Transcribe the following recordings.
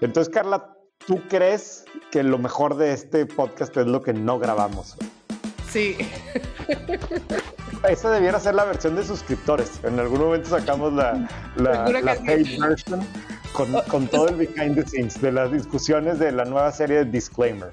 Entonces, Carla, ¿tú crees que lo mejor de este podcast es lo que no grabamos? Sí. Esa debiera ser la versión de suscriptores. En algún momento sacamos la paid version con todo el behind the scenes de las discusiones de la nueva serie de Disclaimer.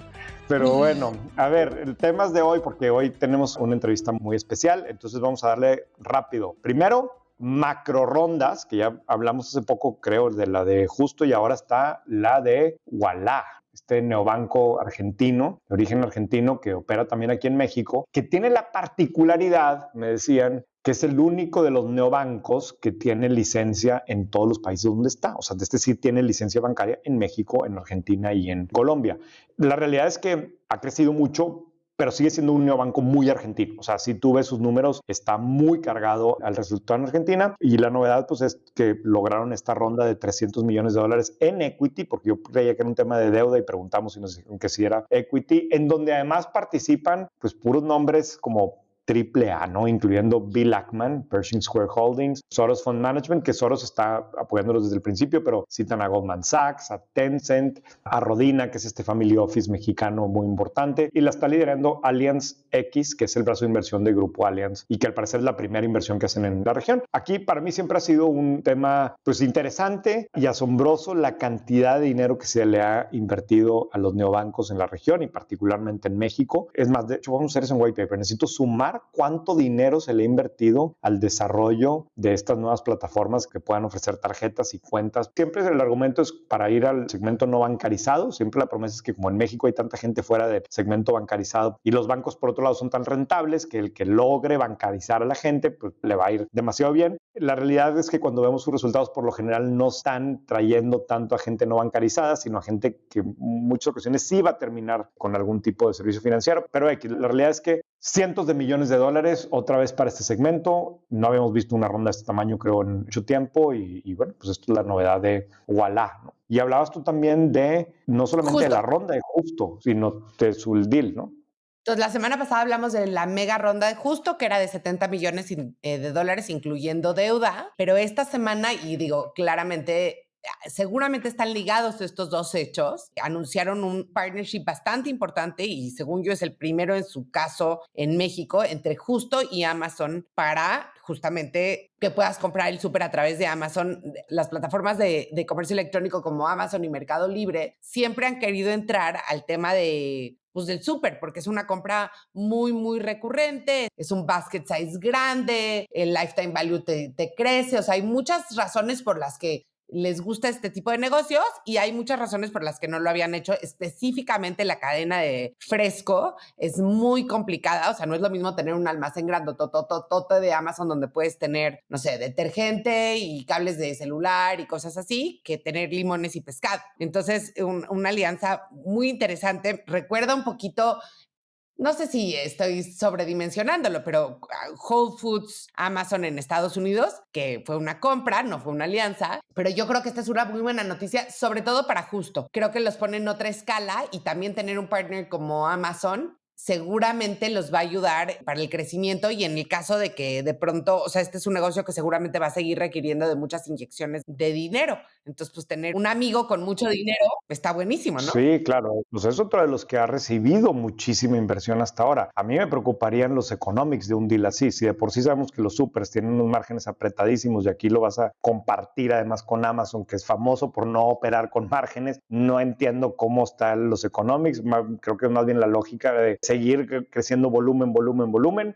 Pero bueno, a ver, el tema de hoy, porque hoy tenemos una entrevista muy especial, entonces vamos a darle rápido. Primero, macro rondas, que ya hablamos hace poco, creo, de la de Justo, y ahora está la de Ualá, este neobanco argentino, de origen argentino, que opera también aquí en México, que tiene la particularidad, me decían, que es el único de los neobancos que tiene licencia en todos los países donde está. O sea, este sí tiene licencia bancaria en México, en Argentina y en Colombia. La realidad es que ha crecido mucho, pero sigue siendo un neobanco muy argentino. O sea, si tú ves sus números, está muy cargado al resultado en Argentina, y la novedad pues es que lograron esta ronda de $300 millones en equity, porque yo creía que era un tema de deuda y preguntamos si era equity, en donde además participan pues puros nombres como AAA, ¿no? Incluyendo Bill Ackman, Pershing Square Holdings, Soros Fund Management, que Soros está apoyándolos desde el principio, pero citan a Goldman Sachs, a Tencent, a Rodina, que es este family office mexicano muy importante, y la está liderando Allianz X, que es el brazo de inversión de Grupo Allianz, y que al parecer es la primera inversión que hacen en la región. Aquí para mí siempre ha sido un tema pues interesante y asombroso la cantidad de dinero que se le ha invertido a los neobancos en la región y particularmente en México. Es más, de hecho vamos a hacer eso en white paper. Necesito sumar cuánto dinero se le ha invertido al desarrollo de estas nuevas plataformas que puedan ofrecer tarjetas y cuentas. Siempre el argumento es para ir al segmento no bancarizado. Siempre la promesa es que como en México hay tanta gente fuera del segmento bancarizado y los bancos por otro lado son tan rentables, que el que logre bancarizar a la gente pues le va a ir demasiado bien. La realidad es que cuando vemos sus resultados por lo general no están trayendo tanto a gente no bancarizada, sino a gente que en muchas ocasiones sí va a terminar con algún tipo de servicio financiero. Pero la realidad es que cientos de millones de dólares otra vez para este segmento. No habíamos visto una ronda de este tamaño, creo, en mucho tiempo. Y bueno, pues esto es la novedad de Ualá, ¿no? Y hablabas tú también de no solamente Justo. de la ronda de Justo, sino de su deal, ¿no? Entonces, la semana pasada hablamos de la mega ronda de Justo, que era de 70 millones de dólares, incluyendo deuda. Pero esta semana, y digo, claramente, seguramente están ligados estos dos hechos. Anunciaron un partnership bastante importante y según yo es el primero en su caso en México entre Justo y Amazon para justamente que puedas comprar el súper a través de Amazon. Las plataformas de comercio electrónico como Amazon y Mercado Libre siempre han querido entrar al tema de pues del súper, porque es una compra muy, muy recurrente, es un basket size grande, el lifetime value te crece, o sea, hay muchas razones por las que les gusta este tipo de negocios y hay muchas razones por las que no lo habían hecho. Específicamente la cadena de fresco es muy complicada, o sea, no es lo mismo tener un almacén grandotototote de Amazon donde puedes tener, no sé, detergente y cables de celular y cosas así, que tener limones y pescado. Entonces, una alianza muy interesante. Recuerda un poquito, no sé si estoy sobredimensionándolo, pero Whole Foods, Amazon en Estados Unidos, que fue una compra, no fue una alianza, pero yo creo que esta es una muy buena noticia, sobre todo para Justo. Creo que los pone en otra escala y también tener un partner como Amazon seguramente los va a ayudar para el crecimiento y en el caso de que de pronto, o sea, este es un negocio que seguramente va a seguir requiriendo de muchas inyecciones de dinero. Entonces, pues tener un amigo con mucho dinero está buenísimo, ¿no? Sí, claro. Pues es otro de los que ha recibido muchísima inversión hasta ahora. A mí me preocuparían los economics de un deal así. Si de por sí sabemos que los supers tienen unos márgenes apretadísimos y aquí lo vas a compartir además con Amazon, que es famoso por no operar con márgenes, no entiendo cómo están los economics. Creo que es más bien la lógica de seguir creciendo volumen.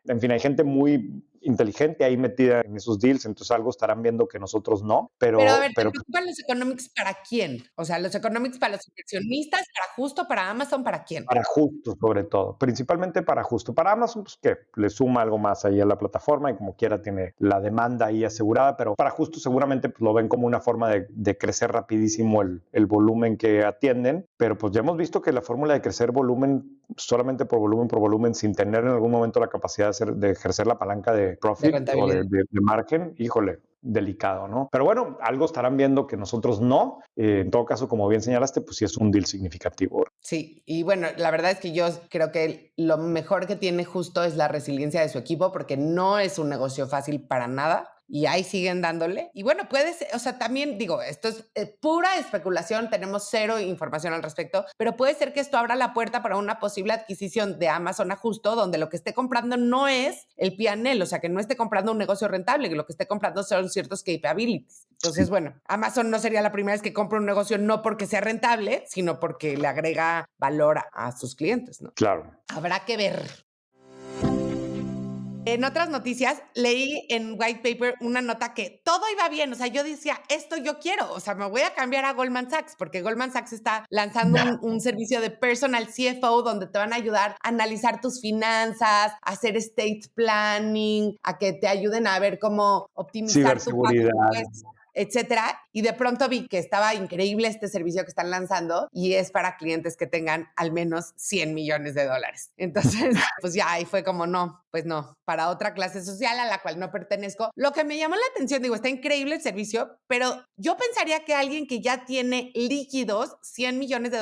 En fin, hay gente muy inteligente ahí metida en esos deals, entonces algo estarán viendo que nosotros no, Pero a ver, ¿te pero preocupan los economics para quién? O sea, los economics para los inversionistas, para Justo, para Amazon, ¿para quién? para Justo, sobre todo, principalmente para Justo. Para Amazon, pues que le suma algo más ahí a la plataforma y como quiera tiene la demanda ahí asegurada, pero para Justo seguramente pues, lo ven como una forma de crecer rapidísimo el volumen que atienden, pero pues ya hemos visto que la fórmula de crecer volumen solamente por volumen, sin tener en algún momento la capacidad de ejercer la palanca de De profit o rentabilidad. de margen, híjole, delicado, ¿no? Pero bueno, algo estarán viendo que nosotros no. En todo caso, como bien señalaste, pues sí es un deal significativo. Sí, y bueno, la verdad es que yo creo que lo mejor que tiene Justo es la resiliencia de su equipo, porque no es un negocio fácil para nada. y ahí siguen dándole. Y bueno, puede ser, o sea, también digo, esto es pura especulación, tenemos cero información al respecto, pero puede ser que esto abra la puerta para una posible adquisición de Amazon a Justo, donde lo que esté comprando no es el P&L, o sea, que no esté comprando un negocio rentable, que lo que esté comprando son ciertos capabilities. Entonces, bueno, Amazon no sería la primera vez que compra un negocio no porque sea rentable, sino porque le agrega valor a sus clientes, ¿no? Claro. Habrá que ver. En otras noticias, leí en White Paper una nota que todo iba bien. O sea, yo decía, esto yo quiero. O sea, me voy a cambiar a Goldman Sachs porque Goldman Sachs está lanzando un servicio de personal CFO donde te van a ayudar a analizar tus finanzas, a hacer estate planning, a que te ayuden a ver cómo optimizar tu pago, etcétera. Y de pronto vi que estaba increíble este servicio que están lanzando y es para clientes que tengan al menos $100 millones. Entonces, pues ya ahí fue como no, pues no, para otra clase social a la cual no pertenezco. Lo que me llamó la atención, digo, está increíble el servicio, pero yo pensaría que alguien que ya tiene líquidos $100 millones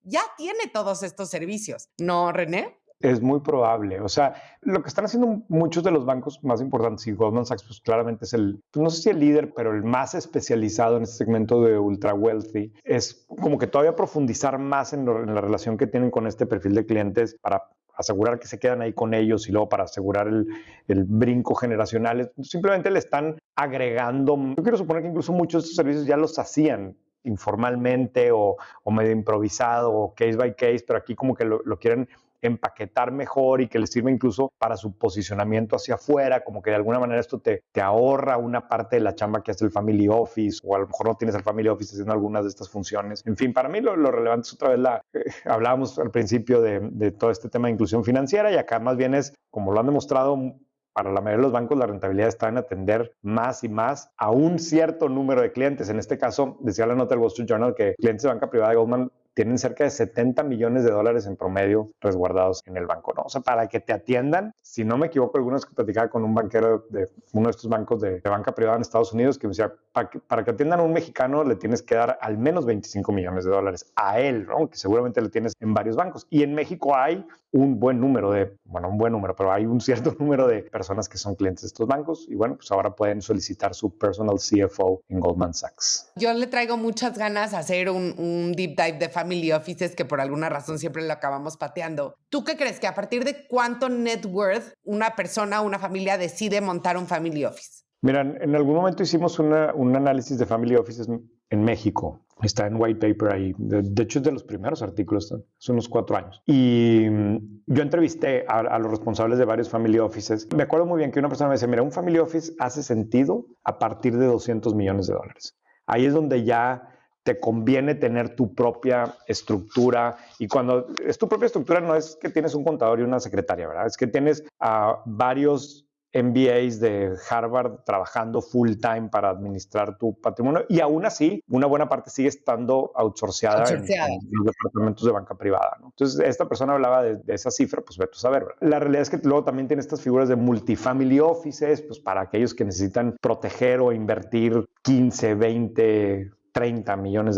ya tiene todos estos servicios. ¿No, René? Es muy probable. O sea, lo que están haciendo muchos de los bancos más importantes, y Goldman Sachs pues claramente es el, pues no sé si el líder, pero el más especializado en este segmento de ultra wealthy, es como que todavía profundizar más en la relación que tienen con este perfil de clientes para asegurar que se quedan ahí con ellos y luego para asegurar el brinco generacional. Simplemente le están agregando. Yo quiero suponer que incluso muchos de estos servicios ya los hacían informalmente o medio improvisado o case by case, pero aquí como que lo quieren empaquetar mejor y que les sirva incluso para su posicionamiento hacia afuera, como que de alguna manera esto te ahorra una parte de la chamba que hace el Family Office, o a lo mejor no tienes el Family Office haciendo algunas de estas funciones. En fin, para mí lo relevante es otra vez hablábamos al principio de todo este tema de inclusión financiera, y acá más bien es, como lo han demostrado, para la mayoría de los bancos la rentabilidad está en atender más y más a un cierto número de clientes. En este caso, decía la nota del Wall Street Journal que clientes de banca privada de Goldman tienen cerca de $70 millones en promedio resguardados en el banco, ¿no? O sea, para que te atiendan, si no me equivoco, algunos que platicaba con un banquero de uno de estos bancos de banca privada en Estados Unidos, que me decía, para que atiendan a un mexicano le tienes que dar al menos $25 millones a él, ¿no? Que seguramente le tienes en varios bancos. Y en México hay un buen número pero hay un cierto número de personas que son clientes de estos bancos y bueno, pues ahora pueden solicitar su personal CFO en Goldman Sachs. Yo le traigo muchas ganas a hacer un deep dive de family offices que por alguna razón siempre lo acabamos pateando. ¿Tú qué crees? ¿Que a partir de cuánto net worth una persona o una familia decide montar un family office? Mira, en algún momento hicimos un análisis de family offices en México. Está en White Paper ahí. De hecho, es de los primeros artículos, hace unos 4 años. Y yo entrevisté a los responsables de varios family offices. Me acuerdo muy bien que una persona me decía, mira, un family office hace sentido a partir de $200 millones. Ahí es donde ya te conviene tener tu propia estructura. Y cuando es tu propia estructura, no es que tienes un contador y una secretaria, ¿verdad? Es que tienes varios MBAs de Harvard trabajando full time para administrar tu patrimonio, y aún así una buena parte sigue estando outsourceada en los departamentos de banca privada, ¿no? Entonces esta persona hablaba de esa cifra, pues vete a saber, ¿verdad? La realidad es que luego también tiene estas figuras de multifamily offices, pues para aquellos que necesitan proteger o invertir 15, 20, $30 millones,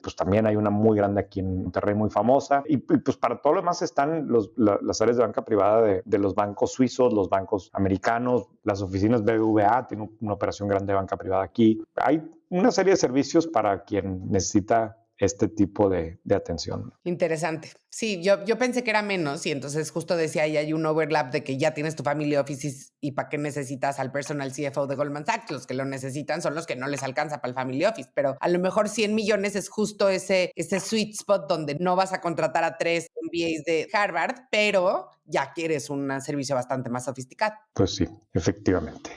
pues también hay una muy grande aquí en Monterrey, muy famosa. Y pues para todo lo demás están las áreas de banca privada de los bancos suizos, los bancos americanos, las oficinas BBVA, tiene una operación grande de banca privada aquí. Hay una serie de servicios para quien necesita este tipo de atención. Interesante. Sí, yo pensé que era menos y entonces justo decía ahí hay un overlap de que ya tienes tu family office y para qué necesitas al personal CFO de Goldman Sachs. Los que lo necesitan son los que no les alcanza para el family office, pero a lo mejor 100 millones es justo ese sweet spot donde no vas a contratar a 3 MBAs de Harvard, pero ya quieres un servicio bastante más sofisticado. Pues sí, efectivamente.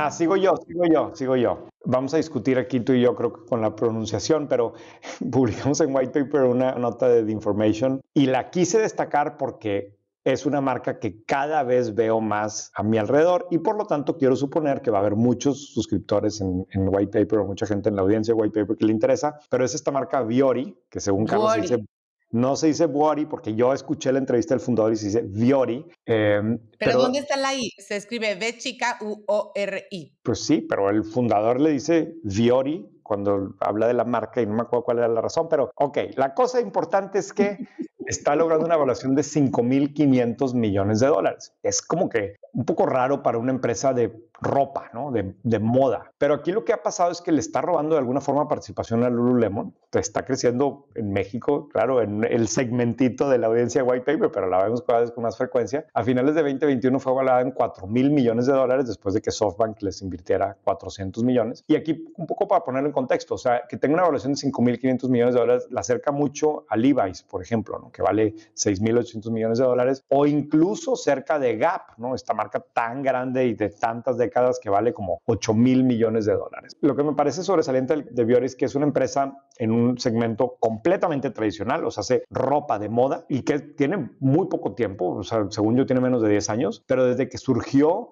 Sigo yo. Vamos a discutir aquí tú y yo, creo que con la pronunciación, pero publicamos en White Paper una nota de The Information y la quise destacar porque es una marca que cada vez veo más a mi alrededor y por lo tanto quiero suponer que va a haber muchos suscriptores en White Paper o mucha gente en la audiencia de White Paper que le interesa, pero es esta marca Vuori, que según Carlos dice... No se dice Vuori porque yo escuché la entrevista del fundador y se dice Vuori. ¿Pero dónde está la I? Se escribe V chica U-O-R-I. Pues sí, pero el fundador le dice Vuori cuando habla de la marca y no me acuerdo cuál era la razón, pero ok, la cosa importante es que está logrando una evaluación de $5,500 millones. Es como que un poco raro para una empresa de ropa, ¿no? De moda. Pero aquí lo que ha pasado es que le está robando de alguna forma participación a Lululemon. Está creciendo en México, claro, en el segmentito de la audiencia de White Paper, pero la vemos cada vez con más frecuencia. A finales de 2021 fue valorada en $4,000 millones después de que SoftBank les invirtiera $400 millones. Y aquí, un poco para ponerlo en contexto, o sea, que tenga una evaluación de $5,500 millones la acerca mucho a Levi's, por ejemplo, ¿no? Que vale $6,800 millones, o incluso cerca de Gap, ¿no? Esta marca tan grande y de tantas décadas que vale como $8,000 millones. Lo que me parece sobresaliente de Vuori es que es una empresa en un segmento completamente tradicional, o sea, hace ropa de moda y que tiene muy poco tiempo, o sea, según yo tiene menos de 10 años, pero desde que surgió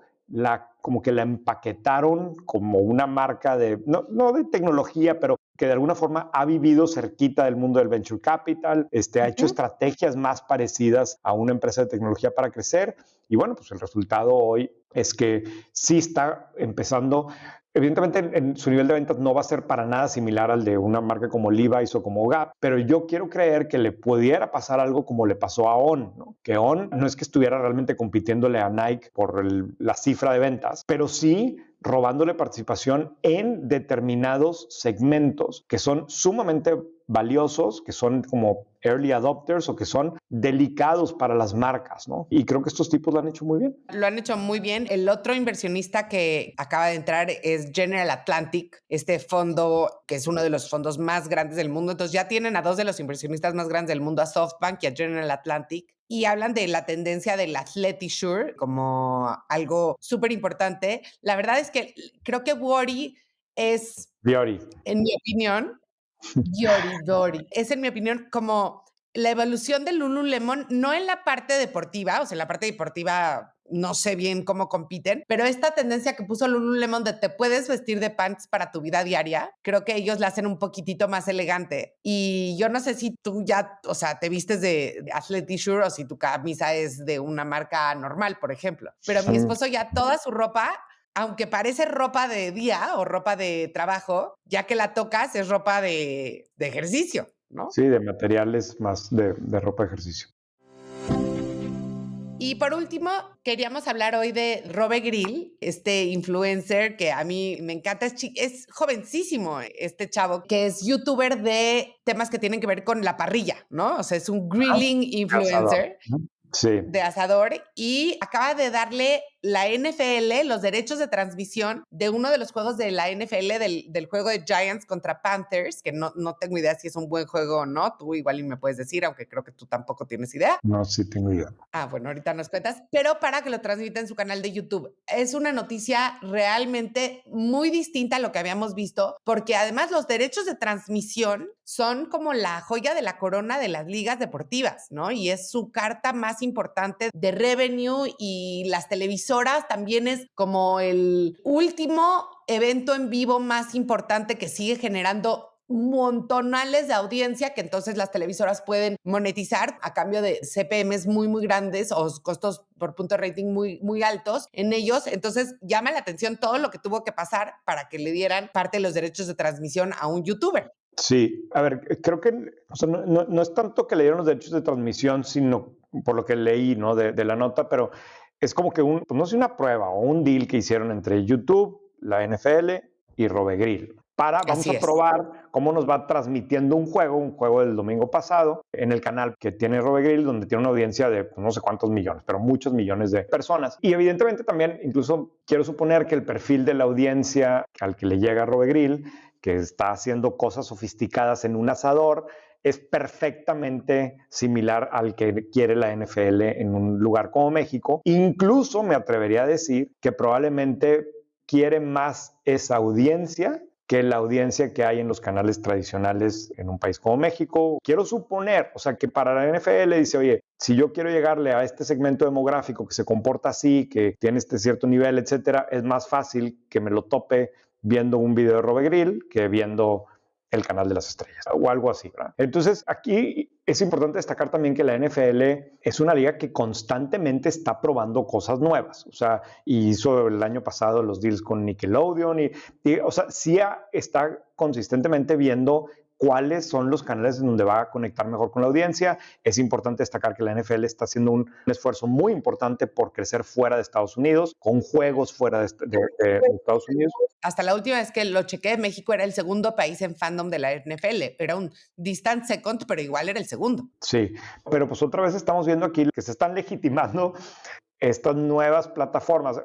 como que la empaquetaron como una marca no de tecnología, pero que de alguna forma ha vivido cerquita del mundo del venture capital, ha hecho estrategias más parecidas a una empresa de tecnología para crecer. Y bueno, pues el resultado hoy es que sí está empezando. Evidentemente, en su nivel de ventas no va a ser para nada similar al de una marca como Levi's o como Gap, pero yo quiero creer que le pudiera pasar algo como le pasó a On, ¿no? Que On no es que estuviera realmente compitiéndole a Nike por la cifra de ventas, pero sí robándole participación en determinados segmentos que son sumamente valiosos, que son como early adopters o que son delicados para las marcas, ¿no? Y creo que estos tipos lo han hecho muy bien. Lo han hecho muy bien. El otro inversionista que acaba de entrar es General Atlantic, este fondo que es uno de los fondos más grandes del mundo. Entonces ya tienen a dos de los inversionistas más grandes del mundo, a SoftBank y a General Atlantic. Y hablan de la tendencia del athleisure como algo súper importante. La verdad es que creo que Vuori es, Vuori. en mi opinión, Vuori. Es, en mi opinión, como la evolución de Lululemon, no en la parte deportiva, o sea, en la parte deportiva no sé bien cómo compiten, pero esta tendencia que puso Lululemon de te puedes vestir de pants para tu vida diaria, creo que ellos la hacen un poquitito más elegante. Y yo no sé si tú ya, o sea, te vistes de athleisure o si tu camisa es de una marca normal, por ejemplo. Pero mi esposo ya toda su ropa, aunque parece ropa de día o ropa de trabajo, ya que la tocas es ropa de ejercicio, ¿no? Sí, de materiales más de ropa de ejercicio. Y por último, queríamos hablar hoy de Robe Grill, este influencer que a mí me encanta, es jovencísimo este chavo, que es youtuber de temas que tienen que ver con la parrilla, ¿no? O sea, es un grilling influencer. Sí. De asador, y acaba de darle la NFL los derechos de transmisión de uno de los juegos de la NFL, del juego de Giants contra Panthers, que no tengo idea si es un buen juego o no. Tú igual y me puedes decir, aunque creo que tú tampoco tienes idea. No, sí tengo idea. Ah, bueno, ahorita nos cuentas, pero para que lo transmita en su canal de YouTube. Es una noticia realmente muy distinta a lo que habíamos visto, porque además los derechos de transmisión son como la joya de la corona de las ligas deportivas, ¿no? Y es su carta más importante de revenue, y las televisoras también es como el último evento en vivo más importante que sigue generando montonales de audiencia que entonces las televisoras pueden monetizar a cambio de CPMs muy, muy grandes o costos por punto de rating muy, muy altos en ellos. Entonces llama la atención todo lo que tuvo que pasar para que le dieran parte de los derechos de transmisión a un youtuber. Sí, a ver, creo que o sea, no es tanto que le dieron los derechos de transmisión, sino por lo que leí, ¿no? de la nota, pero es como que pues no sé, una prueba o un deal que hicieron entre YouTube, la NFL y Robe Grill. Vamos a probar cómo nos va transmitiendo un juego del domingo pasado en el canal que tiene Robe Grill, donde tiene una audiencia de no sé cuántos millones, pero muchos millones de personas. Y evidentemente también, incluso quiero suponer que el perfil de la audiencia al que le llega Robe Grill, que está haciendo cosas sofisticadas en un asador, es perfectamente similar al que quiere la NFL en un lugar como México. Incluso me atrevería a decir que probablemente quiere más esa audiencia que la audiencia que hay en los canales tradicionales en un país como México. Quiero suponer, o sea, que para la NFL dice, oye, si yo quiero llegarle a este segmento demográfico que se comporta así, que tiene este cierto nivel, etcétera, es más fácil que me lo tope viendo un video de Robe Grill que viendo el canal de las estrellas o algo así, ¿verdad? Entonces, aquí es importante destacar también que la NFL es una liga que constantemente está probando cosas nuevas. O sea, hizo el año pasado los deals con Nickelodeon o sea, sí está consistentemente viendo cuáles son los canales en donde va a conectar mejor con la audiencia. Es importante destacar que la NFL está haciendo un esfuerzo muy importante por crecer fuera de Estados Unidos, con juegos fuera de Estados Unidos. Hasta la última vez que lo chequé, México era el segundo país en fandom de la NFL. Era un distant second, pero igual era el segundo. Sí, pero pues otra vez estamos viendo aquí que se están legitimando estas nuevas plataformas.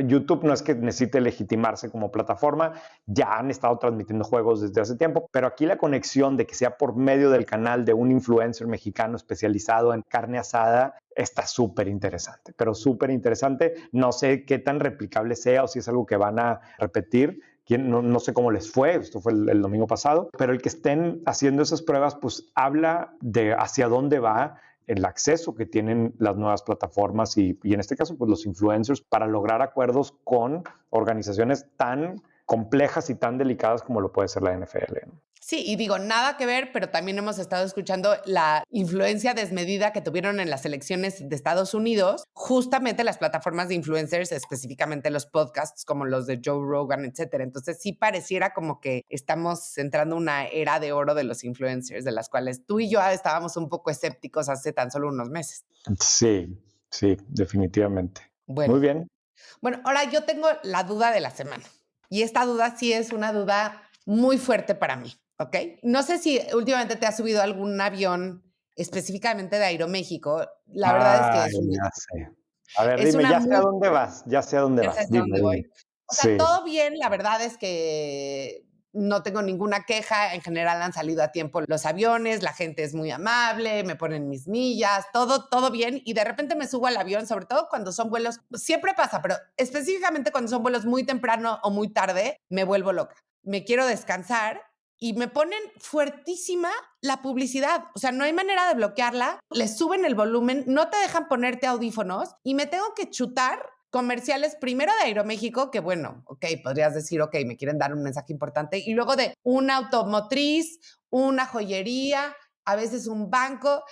YouTube no es que necesite legitimarse como plataforma, ya han estado transmitiendo juegos desde hace tiempo, pero aquí la conexión de que sea por medio del canal de un influencer mexicano especializado en carne asada está súper interesante, pero súper interesante. No sé qué tan replicable sea o si es algo que van a repetir. No sé cómo les fue, esto fue el domingo pasado, pero el que estén haciendo esas pruebas, pues habla de hacia dónde va el acceso que tienen las nuevas plataformas y en este caso, pues los influencers para lograr acuerdos con organizaciones tan complejas y tan delicadas como lo puede ser la NFL, ¿no? Sí, y digo, nada que ver, pero también hemos estado escuchando la influencia desmedida que tuvieron en las elecciones de Estados Unidos, justamente las plataformas de influencers, específicamente los podcasts como los de Joe Rogan, etcétera. Entonces sí pareciera como que estamos entrando en una era de oro de los influencers, de las cuales tú y yo estábamos un poco escépticos hace tan solo unos meses. Sí, sí, definitivamente. Bueno, muy bien. Bueno, ahora yo tengo la duda de la semana. Y esta duda sí es una duda muy fuerte para mí, ¿ok? No sé si últimamente te has subido a algún avión específicamente de Aeroméxico. La verdad es que Ya sé. A ver, es dime, una ya sé a muy... dónde vas, ya sé a dónde Ya vas. sabes a Dime, dónde voy. dime. O sea, Sí, todo bien, la verdad es que no tengo ninguna queja. En general han salido a tiempo los aviones, la gente es muy amable, me ponen mis millas, todo bien. Y de repente me subo al avión, sobre todo cuando son vuelos, siempre pasa, pero específicamente cuando son vuelos muy temprano o muy tarde, me vuelvo loca. Me quiero descansar y me ponen fuertísima la publicidad. O sea, no hay manera de bloquearla. Le suben el volumen, no te dejan ponerte audífonos y me tengo que chutar comerciales primero de Aeroméxico, que bueno, ok, podrías decir, ok, me quieren dar un mensaje importante, y luego de una automotriz, una joyería, a veces un banco,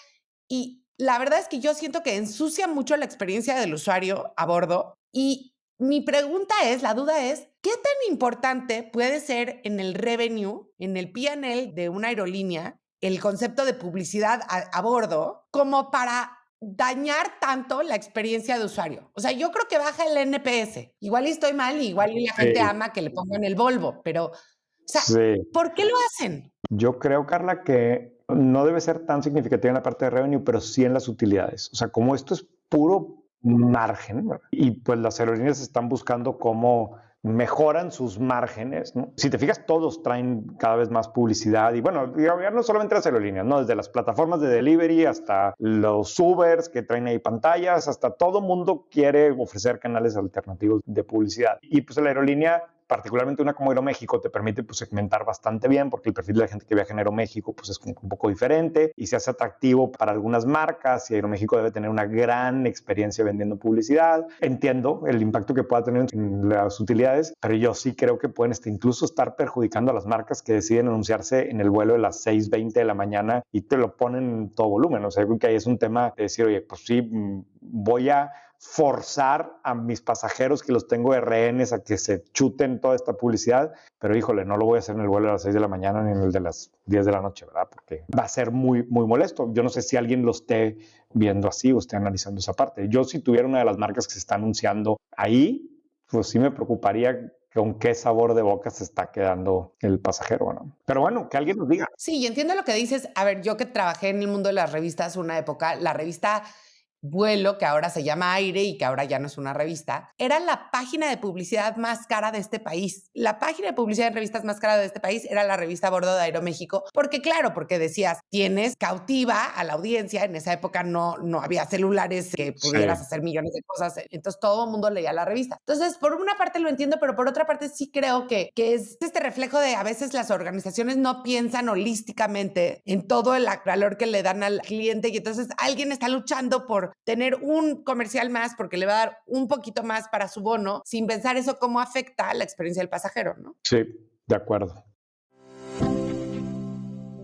y la verdad es que yo siento que ensucia mucho la experiencia del usuario a bordo, y mi pregunta es, la duda es, ¿qué tan importante puede ser en el revenue, en el P&L de una aerolínea, el concepto de publicidad a bordo, como para dañar tanto la experiencia de usuario? O sea, yo creo que baja el NPS. Igual y estoy mal, igual y la gente sí, ama que le pongan el Volvo, pero, o sea, sí. ¿por qué lo hacen? Yo creo, Carla, que no debe ser tan significativa en la parte de revenue, pero sí en las utilidades. O sea, como esto es puro margen, ¿verdad? Y pues las aerolíneas están buscando cómo mejoran sus márgenes, ¿no? Si te fijas, todos traen cada vez más publicidad y bueno, ya no solamente las aerolíneas, ¿no? Desde las plataformas de delivery hasta los Ubers que traen ahí pantallas, hasta todo mundo quiere ofrecer canales alternativos de publicidad. Y pues la aerolínea, particularmente una como Aeroméxico, te permite pues, segmentar bastante bien porque el perfil de la gente que viaja en Aeroméxico pues, es como un poco diferente y se hace atractivo para algunas marcas y Aeroméxico debe tener una gran experiencia vendiendo publicidad. Entiendo el impacto que pueda tener en las utilidades, pero yo sí creo que pueden incluso estar perjudicando a las marcas que deciden anunciarse en el vuelo de las 6:20 de la mañana y te lo ponen en todo volumen. O sea, creo que ahí es un tema de decir, oye, pues sí, voy a forzar a mis pasajeros que los tengo de rehenes a que se chuten toda esta publicidad, pero híjole, no lo voy a hacer en el vuelo de las 6 de la mañana ni en el de las 10 de la noche, ¿verdad? Porque va a ser muy, muy molesto. Yo no sé si alguien lo esté viendo así o esté analizando esa parte. Yo si tuviera una de las marcas que se está anunciando ahí, pues sí me preocuparía con qué sabor de boca se está quedando el pasajero, ¿no? Pero bueno, que alguien nos diga. Sí, y entiendo lo que dices. A ver, yo que trabajé en el mundo de las revistas una época, la revista Vuelo, que ahora se llama Aire y que ahora ya no es una revista, era la página de publicidad más cara de este país. La página de publicidad en revistas más cara de este país era la revista a bordo de Aeroméxico, porque claro, porque decías, tienes cautiva a la audiencia. En esa época no había celulares que pudieras hacer millones de cosas, entonces todo el mundo leía la revista. Entonces, por una parte lo entiendo, pero por otra parte sí creo que es este reflejo de a veces las organizaciones no piensan holísticamente en todo el valor que le dan al cliente y entonces alguien está luchando por tener un comercial más porque le va a dar un poquito más para su bono, sin pensar eso cómo afecta la experiencia del pasajero, ¿no? Sí, de acuerdo.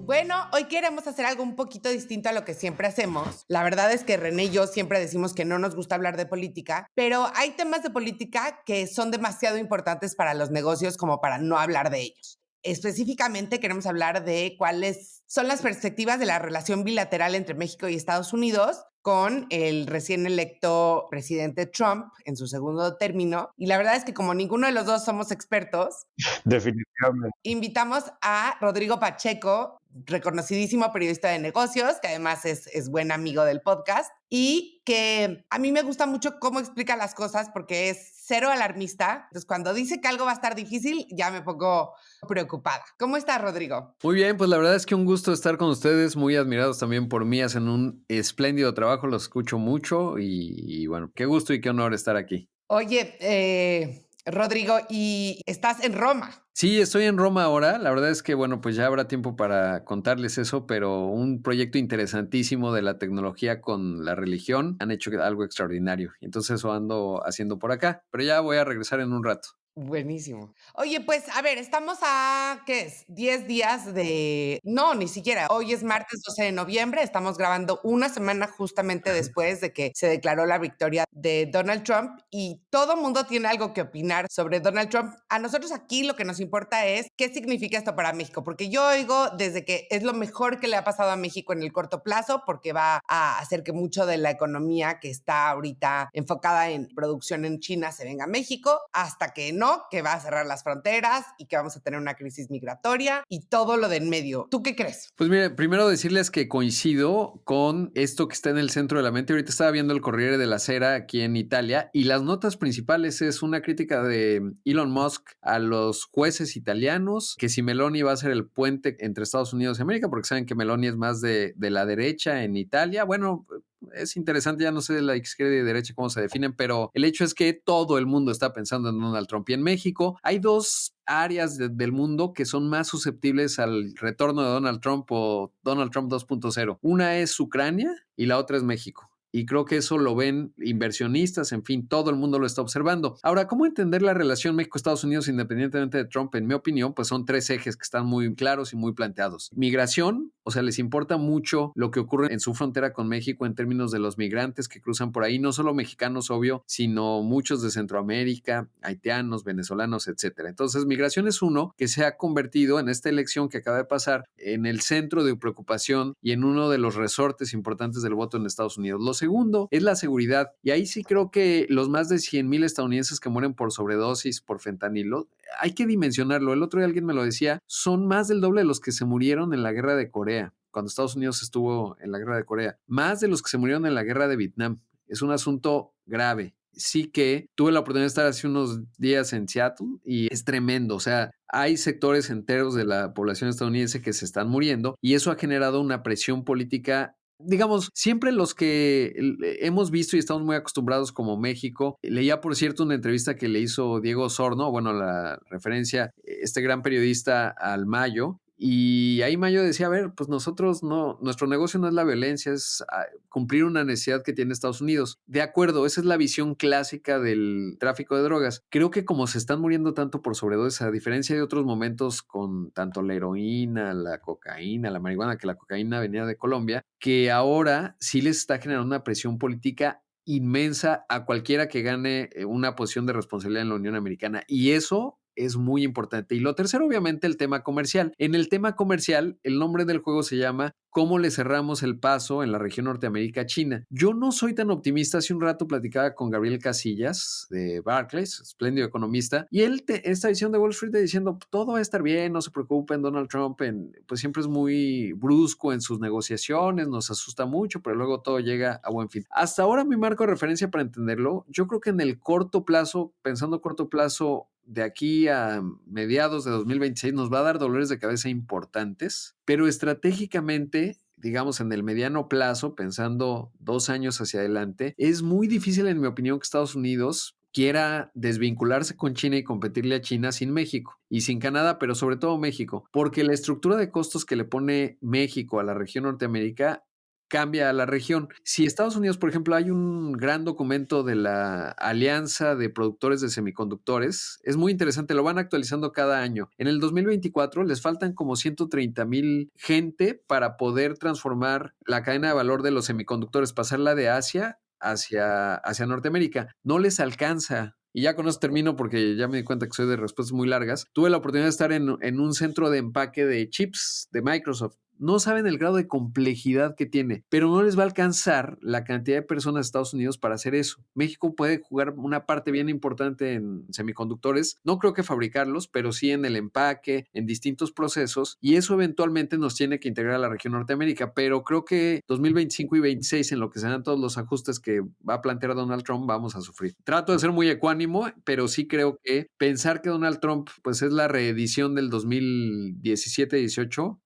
Bueno, hoy queremos hacer algo un poquito distinto a lo que siempre hacemos. La verdad es que René y yo siempre decimos que no nos gusta hablar de política, pero hay temas de política que son demasiado importantes para los negocios como para no hablar de ellos. Específicamente queremos hablar de cuáles son las perspectivas de la relación bilateral entre México y Estados Unidos con el recién electo presidente Trump en su segundo término. Y la verdad es que como ninguno de los dos somos expertos, Definitivamente. invitamos a Rodrigo Pacheco, reconocidísimo periodista de negocios, que además es buen amigo del podcast, y que a mí me gusta mucho cómo explica las cosas porque es cero alarmista. Entonces, cuando dice que algo va a estar difícil, ya me pongo preocupada. ¿Cómo estás, Rodrigo? Muy bien, pues la verdad es que un gusto estar con ustedes, muy admirados también por mí, hacen un espléndido trabajo, los escucho mucho y bueno, qué gusto y qué honor estar aquí. Oye, Rodrigo, y estás en Roma. Sí, estoy en Roma ahora. La verdad es que, bueno, pues ya habrá tiempo para contarles eso, pero un proyecto interesantísimo de la tecnología con la religión. Han hecho algo extraordinario. Entonces eso ando haciendo por acá, pero ya voy a regresar en un rato. Buenísimo. Oye, pues a ver, estamos a, ¿qué es? 10 días de... No, ni siquiera. Hoy es martes 12 de noviembre. Estamos grabando una semana justamente después de que se declaró la victoria de Donald Trump y todo mundo tiene algo que opinar sobre Donald Trump. A nosotros aquí lo que nos importa es qué significa esto para México, porque yo oigo desde que es lo mejor que le ha pasado a México en el corto plazo porque va a hacer que mucho de la economía que está ahorita enfocada en producción en China se venga a México, hasta que no, que va a cerrar las fronteras y que vamos a tener una crisis migratoria y todo lo de en medio. ¿Tú qué crees? Pues mire, primero decirles que coincido con esto que está en el centro de la mente. Ahorita estaba viendo el Corriere della Sera aquí en Italia y las notas principales es una crítica de Elon Musk a los jueces italianos, que si Meloni va a ser el puente entre Estados Unidos y América, porque saben que Meloni es más de la derecha en Italia. Bueno, es interesante, ya no sé de la izquierda y derecha cómo se definen, pero el hecho es que todo el mundo está pensando en Donald Trump. Y en México hay dos áreas del mundo que son más susceptibles al retorno de Donald Trump o Donald Trump 2.0. Una es Ucrania y la otra es México. Y creo que eso lo ven inversionistas, en fin, todo el mundo lo está observando. Ahora, ¿cómo entender la relación México-Estados Unidos independientemente de Trump? En mi opinión, pues son tres ejes que están muy claros y muy planteados. Migración, o sea, les importa mucho lo que ocurre en su frontera con México en términos de los migrantes que cruzan por ahí, no solo mexicanos, obvio, sino muchos de Centroamérica, haitianos, venezolanos, etcétera. Entonces, migración es uno que se ha convertido en esta elección que acaba de pasar en el centro de preocupación y en uno de los resortes importantes del voto en Estados Unidos. Lo segundo es la seguridad. Y ahí sí creo que los más de 100,000 estadounidenses que mueren por sobredosis, por fentanilo, hay que dimensionarlo. El otro día alguien me lo decía, son más del doble de los que se murieron en la guerra de Corea, cuando Estados Unidos estuvo en la guerra de Corea. Más de los que se murieron en la guerra de Vietnam. Es un asunto grave. Sí que tuve la oportunidad de estar hace unos días en Seattle y es tremendo. O sea, hay sectores enteros de la población estadounidense que se están muriendo y eso ha generado una presión política. Digamos, siempre los que hemos visto y estamos muy acostumbrados como México, leía por cierto una entrevista que le hizo Diego Osorno, bueno, la referencia, este gran periodista al Mayo, y ahí Mayo decía, a ver, pues nosotros no, nuestro negocio no es la violencia, es cumplir una necesidad que tiene Estados Unidos. De acuerdo, esa es la visión clásica del tráfico de drogas. Creo que como se están muriendo tanto por sobredosis, a diferencia de otros momentos con tanto la heroína, la cocaína, la marihuana, que la cocaína venía de Colombia, que ahora sí les está generando una presión política inmensa a cualquiera que gane una posición de responsabilidad en la Unión Americana. Y eso es muy importante. Y lo tercero, obviamente, el tema comercial. En el tema comercial, el nombre del juego se llama ¿Cómo le cerramos el paso en la región Norteamérica a China? Yo no soy tan optimista. Hace un rato platicaba con Gabriel Casillas de Barclays, espléndido economista, y él, esta visión de Wall Street diciendo todo va a estar bien, no se preocupen, Donald Trump pues siempre es muy brusco en sus negociaciones, nos asusta mucho, pero luego todo llega a buen fin. Hasta ahora mi marco de referencia para entenderlo, yo creo que en el corto plazo, pensando corto plazo, de aquí a mediados de 2026 nos va a dar dolores de cabeza importantes, pero estratégicamente, digamos en el mediano plazo, pensando 2 años hacia adelante, es muy difícil en mi opinión que Estados Unidos quiera desvincularse con China y competirle a China sin México y sin Canadá, pero sobre todo México, porque la estructura de costos que le pone México a la región Norteamérica cambia a la región. Si Estados Unidos, por ejemplo, hay un gran documento de la Alianza de Productores de Semiconductores, es muy interesante, lo van actualizando cada año. En el 2024 les faltan como 130,000 gente para poder transformar la cadena de valor de los semiconductores, pasarla de Asia hacia Norteamérica. No les alcanza. y ya con eso termino porque ya me di cuenta que soy de respuestas muy largas. Tuve la oportunidad de estar en un centro de empaque de chips de Microsoft. No saben el grado de complejidad que tiene, pero no les va a alcanzar la cantidad de personas de Estados Unidos para hacer eso. México puede jugar una parte bien importante en semiconductores, no creo que fabricarlos, pero sí en el empaque, en distintos procesos, y eso eventualmente nos tiene que integrar a la región Norteamérica, pero creo que 2025 y 26, en lo que serán todos los ajustes que va a plantear Donald Trump, vamos a sufrir. Trato de ser muy ecuánimo, pero sí creo que pensar que Donald Trump pues es la reedición del 2017-18,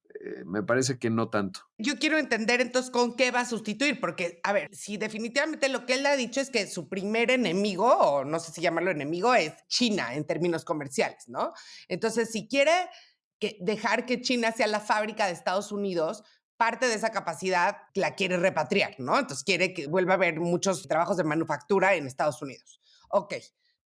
me parece que no tanto. Yo quiero entender entonces con qué va a sustituir, porque, a ver, si definitivamente lo que él ha dicho es que su primer enemigo, o no sé si llamarlo enemigo, es China en términos comerciales, ¿no? Entonces, si quiere dejar que China sea la fábrica de Estados Unidos, parte de esa capacidad la quiere repatriar, ¿no? Entonces quiere que vuelva a haber muchos trabajos de manufactura en Estados Unidos. Ok,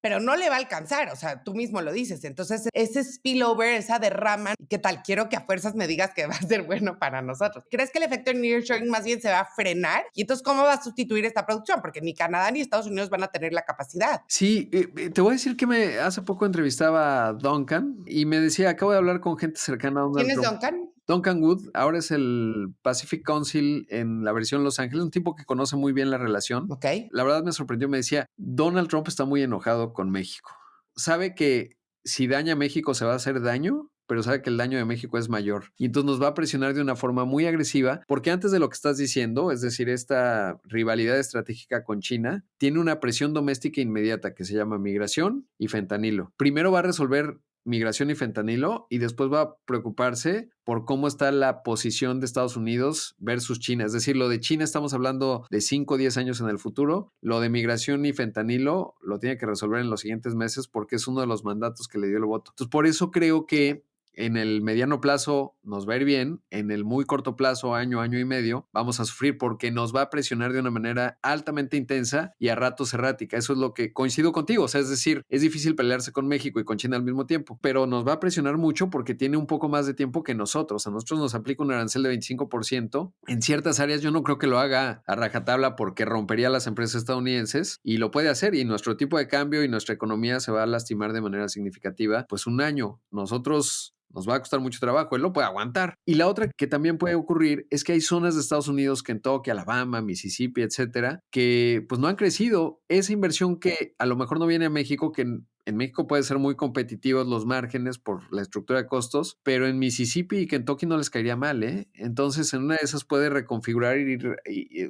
pero no le va a alcanzar, o sea, tú mismo lo dices. Entonces, ese spillover, esa derrama, ¿qué tal? Quiero que a fuerzas me digas que va a ser bueno para nosotros. ¿Crees que el efecto nearshoring más bien se va a frenar? Y entonces, ¿cómo va a sustituir esta producción? Porque ni Canadá ni Estados Unidos van a tener la capacidad. Sí, te voy a decir que hace poco entrevistaba a Duncan y me decía, acabo de hablar con gente cercana a ¿Quién Donald es Trump. Duncan? Duncan Wood ahora es el Pacific Council en la versión Los Ángeles, un tipo que conoce muy bien la relación. Ok. La verdad me sorprendió, me decía, Donald Trump está muy enojado con México. Sabe que si daña a México se va a hacer daño, pero sabe que el daño de México es mayor. Y entonces nos va a presionar de una forma muy agresiva, porque antes de lo que estás diciendo, es decir, esta rivalidad estratégica con China, tiene una presión doméstica inmediata que se llama migración y fentanilo. Primero va a resolver migración y fentanilo y después va a preocuparse por cómo está la posición de Estados Unidos versus China. Es decir, lo de China estamos hablando de 5 o 10 años en el futuro. Lo de migración y fentanilo lo tiene que resolver en los siguientes meses porque es uno de los mandatos que le dio el voto. Entonces, por eso creo que en el mediano plazo nos va a ir bien, en el muy corto plazo, año y medio, vamos a sufrir porque nos va a presionar de una manera altamente intensa y a ratos errática. Eso es lo que coincido contigo. O sea, es decir, es difícil pelearse con México y con China al mismo tiempo, pero nos va a presionar mucho porque tiene un poco más de tiempo que nosotros. A nosotros nos aplica un arancel de 25%. En ciertas áreas yo no creo que lo haga a rajatabla porque rompería a las empresas estadounidenses y lo puede hacer y nuestro tipo de cambio y nuestra economía se va a lastimar de manera significativa. Pues un año. Nosotros nos va a costar mucho trabajo, él lo puede aguantar. Y la otra que también puede ocurrir es que hay zonas de Estados Unidos, Kentucky, Alabama, Mississippi, etcétera, que pues no han crecido. Esa inversión que a lo mejor no viene a México, que en México puede ser muy competitivos los márgenes por la estructura de costos, pero en Mississippi y Kentucky no les caería mal, ¿eh? Entonces, en una de esas puede reconfigurar y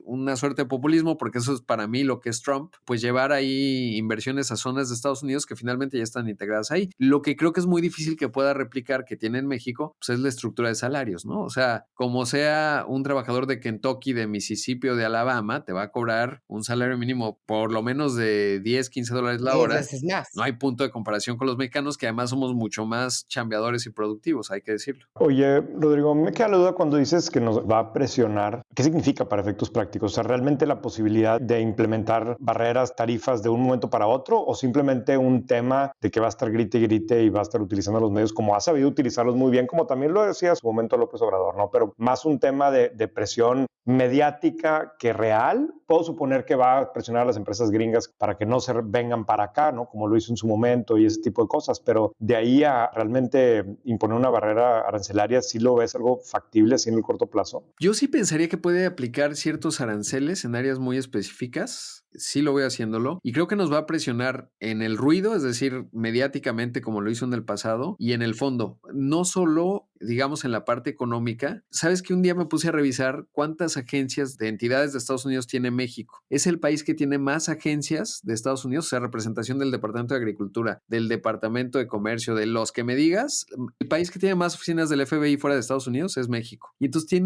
una suerte de populismo, porque eso es para mí lo que es Trump, pues llevar ahí inversiones a zonas de Estados Unidos que finalmente ya están integradas ahí. Lo que creo que es muy difícil que pueda replicar que tiene en México, pues es la estructura de salarios, ¿no? O sea, como sea un trabajador de Kentucky, de Mississippi o de Alabama, te va a cobrar un salario mínimo por lo menos de 10, 15 dólares la 10 hora. veces más. No hay punto de comparación con los mexicanos, que además somos mucho más chambeadores y productivos, hay que decirlo. Oye, Rodrigo, me queda la duda cuando dices que nos va a presionar. ¿Qué significa para efectos prácticos? O sea, ¿realmente la posibilidad de implementar barreras, tarifas de un momento para otro o simplemente un tema de que va a estar grite y grite y va a estar utilizando los medios como ha sabido utilizarlos muy bien, como también lo decía a su momento López Obrador, ¿no? Pero más un tema de presión mediática que real? Puedo suponer que va a presionar a las empresas gringas para que no se vengan para acá, ¿no? Como lo hizo en su momento y ese tipo de cosas, pero de ahí a realmente imponer una barrera arancelaria, ¿sí lo ves algo factible así en el corto plazo? Yo sí pensaría que puede aplicar ciertos aranceles en áreas muy específicas. Sí lo voy haciéndolo y creo que nos va a presionar en el ruido, es decir, mediáticamente como lo hizo en el pasado y en el fondo, no solo digamos en la parte económica. Sabes que un día me puse a revisar cuántas agencias de entidades de Estados Unidos tiene México. Es el país que tiene más agencias de Estados Unidos, o sea, representación del Departamento de Agricultura, del Departamento de Comercio, de los que me digas. El país que tiene más oficinas del FBI fuera de Estados Unidos es México. Y entonces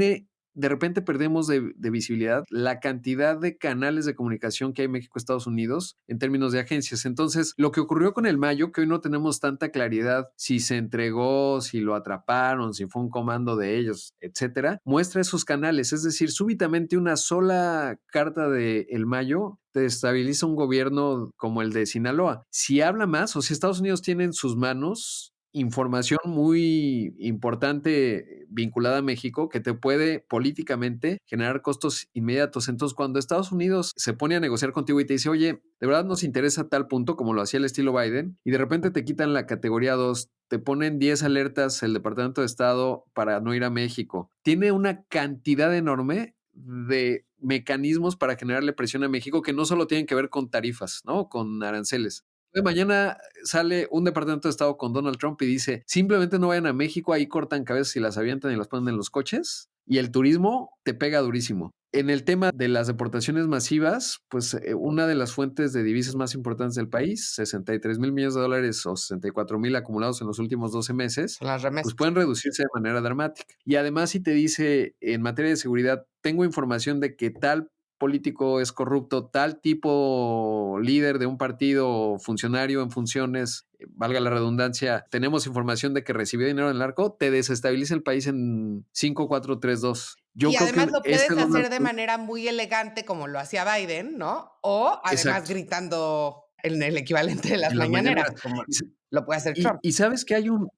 de repente perdemos de visibilidad la cantidad de canales de comunicación que hay en México, Estados Unidos, en términos de agencias. Entonces, lo que ocurrió con el Mayo, que hoy no tenemos tanta claridad si se entregó, si lo atraparon, si fue un comando de ellos, etcétera, muestra esos canales. Es decir, súbitamente una sola carta de el Mayo te estabiliza un gobierno como el de Sinaloa. Si habla más o si Estados Unidos tiene en sus manos información muy importante vinculada a México que te puede políticamente generar costos inmediatos. Entonces, cuando Estados Unidos se pone a negociar contigo y te dice, oye, de verdad nos interesa tal punto, como lo hacía el estilo Biden, y de repente te quitan la categoría 2, te ponen 10 alertas el Departamento de Estado para no ir a México. Tiene una cantidad enorme de mecanismos para generarle presión a México que no solo tienen que ver con tarifas, ¿no? Con aranceles. Mañana sale un Departamento de Estado con Donald Trump y dice, simplemente no vayan a México, ahí cortan cabezas y las avientan y las ponen en los coches, y el turismo te pega durísimo. En el tema de las deportaciones masivas, pues una de las fuentes de divisas más importantes del país, 63 mil millones de dólares o 64 mil acumulados en los últimos 12 meses, Las pues remesas. pueden reducirse de manera dramática. Y además, si te dice en materia de seguridad, tengo información de que tal político es corrupto, tal tipo líder de un partido o funcionario en funciones, valga la redundancia, tenemos información de que recibió dinero del narco, te desestabiliza el país en 5, 4, 3, 2. Yo Y creo además que lo este puedes Donald hacer de Trump, manera muy elegante, como lo hacía Biden, ¿no? O además exacto, gritando en el equivalente de las en las mañaneras, mañaneras. como Y, lo puede hacer y, Trump. y sabes que hay un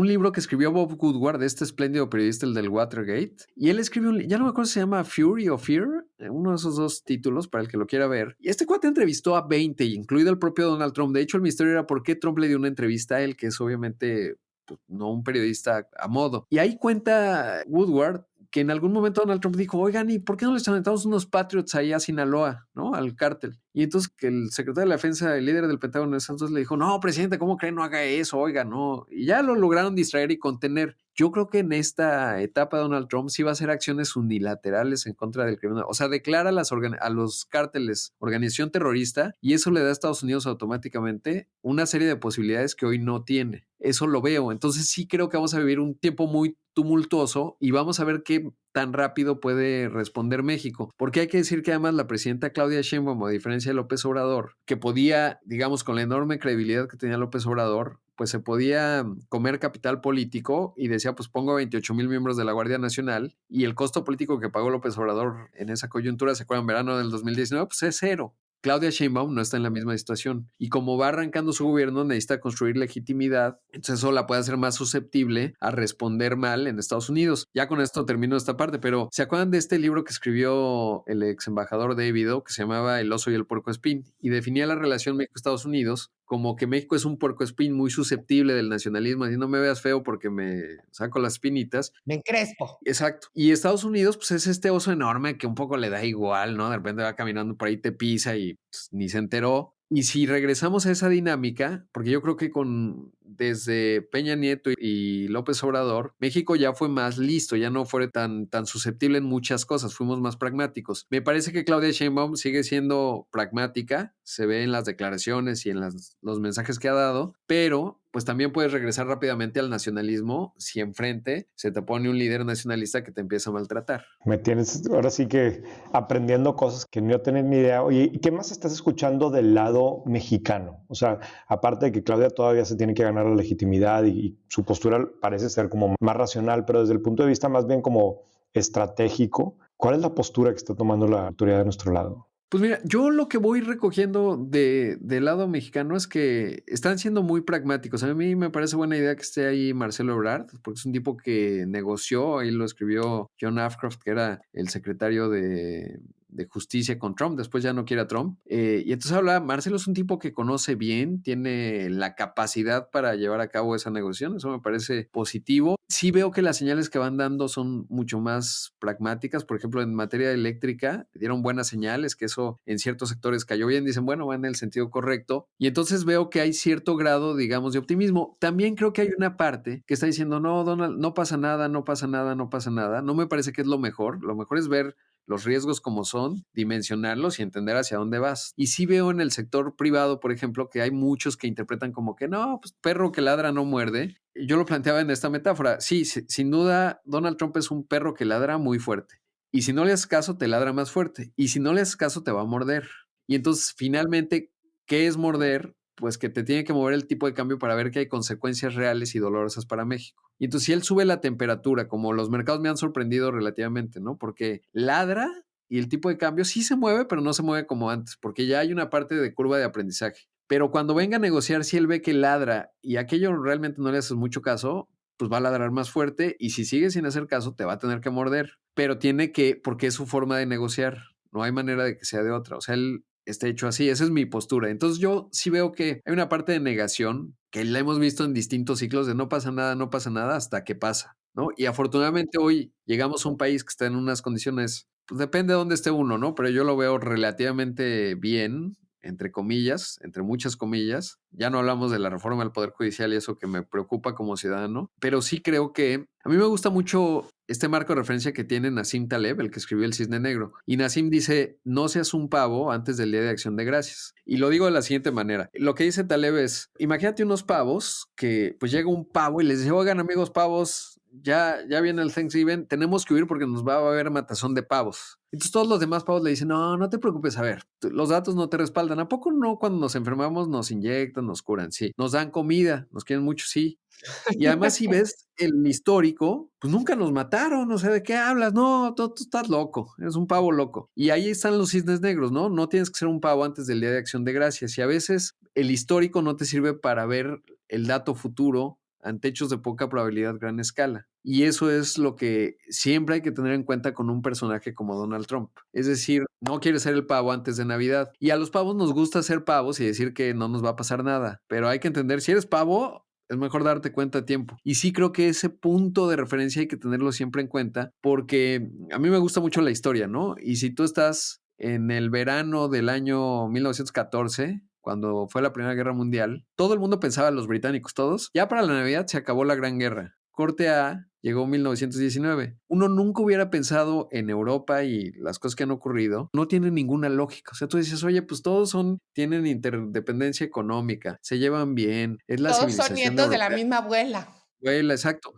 libro que escribió Bob Woodward, este espléndido periodista, el del Watergate, y él escribe ya no me acuerdo si se llama Fury o Fear, uno de esos dos títulos para el que lo quiera ver. Y este cuate entrevistó a 20, incluido el propio Donald Trump. De hecho, el misterio era por qué Trump le dio una entrevista a él, que es obviamente pues, no un periodista a modo. Y ahí cuenta Woodward que en algún momento Donald Trump dijo, oigan, ¿y por qué no les aventamos unos Patriots ahí a Sinaloa, ¿no? Al cártel. Y entonces que el secretario de la defensa, el líder del Pentágono, entonces le dijo, no, presidente, ¿cómo creen? No haga eso, oiga, no. Y ya lo lograron distraer y contener. Yo creo que en esta etapa Donald Trump sí va a hacer acciones unilaterales en contra del crimen. O sea, declara a los cárteles organización terrorista y eso le da a Estados Unidos automáticamente una serie de posibilidades que hoy no tiene. Eso lo veo. Entonces sí creo que vamos a vivir un tiempo muy tumultuoso y vamos a ver qué tan rápido puede responder México. Porque hay que decir que además la presidenta Claudia Sheinbaum, a diferencia de López Obrador, que podía, digamos, con la enorme credibilidad que tenía López Obrador, pues se podía comer capital político y decía, pues pongo 28 mil miembros de la Guardia Nacional y el costo político que pagó López Obrador en esa coyuntura, ¿se acuerdan? Verano del 2019, pues es cero. Claudia Sheinbaum no está en la misma situación y como va arrancando su gobierno necesita construir legitimidad, entonces eso la puede hacer más susceptible a responder mal en Estados Unidos. Ya con esto termino esta parte, pero ¿se acuerdan de este libro que escribió el ex embajador David O, que se llamaba El oso y el puercoespín y definía la relación México-Estados Unidos como que México es un puercoespín muy susceptible del nacionalismo, así no me veas feo porque me saco las espinitas. Me encrespo. Exacto. Y Estados Unidos, pues es este oso enorme que un poco le da igual, ¿no? De repente va caminando por ahí, te pisa y pues, ni se enteró. Y si regresamos a esa dinámica, porque yo creo que desde Peña Nieto y López Obrador, México ya fue más listo, ya no fue tan susceptible en muchas cosas, fuimos más pragmáticos. Me parece que Claudia Sheinbaum sigue siendo pragmática, se ve en las declaraciones y en los mensajes que ha dado, pero pues también puedes regresar rápidamente al nacionalismo si enfrente se te pone un líder nacionalista que te empieza a maltratar. Me tienes ahora sí que aprendiendo cosas que no tenés ni idea. Oye, ¿y qué más estás escuchando del lado mexicano? O sea, aparte de que Claudia todavía se tiene que ganar la legitimidad y su postura parece ser como más racional, pero desde el punto de vista más bien como estratégico, ¿cuál es la postura que está tomando la autoridad de nuestro lado? Pues mira, yo lo que voy recogiendo del lado mexicano es que están siendo muy pragmáticos. A mí me parece buena idea que esté ahí Marcelo Ebrard, porque es un tipo que negoció, ahí lo escribió John Ashcroft, que era el secretario de justicia con Trump, después ya no quiere a Trump. Y entonces Marcelo es un tipo que conoce bien, tiene la capacidad para llevar a cabo esa negociación, eso me parece positivo. Sí veo que las señales que van dando son mucho más pragmáticas, por ejemplo, en materia eléctrica, dieron buenas señales, que eso en ciertos sectores cayó bien, dicen, bueno, va en el sentido correcto, y entonces veo que hay cierto grado, digamos, de optimismo. También creo que hay una parte que está diciendo, no, Donald, no pasa nada, no pasa nada, no pasa nada. No me parece que es lo mejor es ver los riesgos como son, dimensionarlos y entender hacia dónde vas. Y sí veo en el sector privado, por ejemplo, que hay muchos que interpretan como que no, pues perro que ladra no muerde. Yo lo planteaba en esta metáfora. Sí, sin duda, Donald Trump es un perro que ladra muy fuerte. Y si no le haces caso, te ladra más fuerte. Y si no le haces caso, te va a morder. Y entonces, finalmente, ¿qué es morder? Pues que te tiene que mover el tipo de cambio para ver que hay consecuencias reales y dolorosas para México. Y entonces si él sube la temperatura, como los mercados me han sorprendido relativamente, ¿no? Porque ladra y el tipo de cambio sí se mueve, pero no se mueve como antes, porque ya hay una parte de curva de aprendizaje. Pero cuando venga a negociar, si él ve que ladra y aquello realmente no le haces mucho caso, pues va a ladrar más fuerte y si sigue sin hacer caso, te va a tener que morder. Pero tiene que, porque es su forma de negociar. No hay manera de que sea de otra. O sea, él está hecho así. Esa es mi postura. Entonces yo sí veo que hay una parte de negación que la hemos visto en distintos ciclos de no pasa nada hasta que pasa, ¿no? Y afortunadamente hoy llegamos a un país que está en unas condiciones, pues depende de dónde esté uno, ¿no? Pero yo lo veo relativamente bien, entre comillas, entre muchas comillas. Ya no hablamos de la reforma del Poder Judicial y eso que me preocupa como ciudadano, pero sí creo que a mí me gusta mucho este marco de referencia que tiene Nassim Taleb, el que escribió El Cisne Negro. Y Nassim dice, no seas un pavo antes del Día de Acción de Gracias. Y lo digo de la siguiente manera. Lo que dice Taleb es, imagínate unos pavos que pues llega un pavo y les dice, oigan amigos pavos, ya viene el Thanksgiving, tenemos que huir porque nos va a haber matazón de pavos. Entonces todos los demás pavos le dicen, no te preocupes, a ver, los datos no te respaldan. ¿A poco no cuando nos enfermamos nos inyectan, nos curan? Sí. Nos dan comida, nos quieren mucho, sí. Y además si ves el histórico, pues nunca nos mataron, o sea, ¿de qué hablas? No, tú estás loco, eres un pavo loco. Y ahí están los cisnes negros, ¿no? No tienes que ser un pavo antes del Día de Acción de Gracias. Y a veces el histórico no te sirve para ver el dato futuro ante hechos de poca probabilidad, gran escala. Y eso es lo que siempre hay que tener en cuenta con un personaje como Donald Trump. Es decir, no quiere ser el pavo antes de Navidad. Y a los pavos nos gusta ser pavos y decir que no nos va a pasar nada. Pero hay que entender, si eres pavo, es mejor darte cuenta a tiempo. Y sí creo que ese punto de referencia hay que tenerlo siempre en cuenta porque a mí me gusta mucho la historia, ¿no? Y si tú estás en el verano del año 1914, cuando fue la Primera Guerra Mundial, todo el mundo pensaba, los británicos todos, ya para la Navidad se acabó la Gran Guerra. Corte A, llegó 1919. Uno nunca hubiera pensado en Europa y las cosas que han ocurrido no tienen ninguna lógica. O sea, tú dices, oye, pues todos tienen interdependencia económica, se llevan bien, es la Todos son civilización nietos de la europea. misma abuela. Exacto.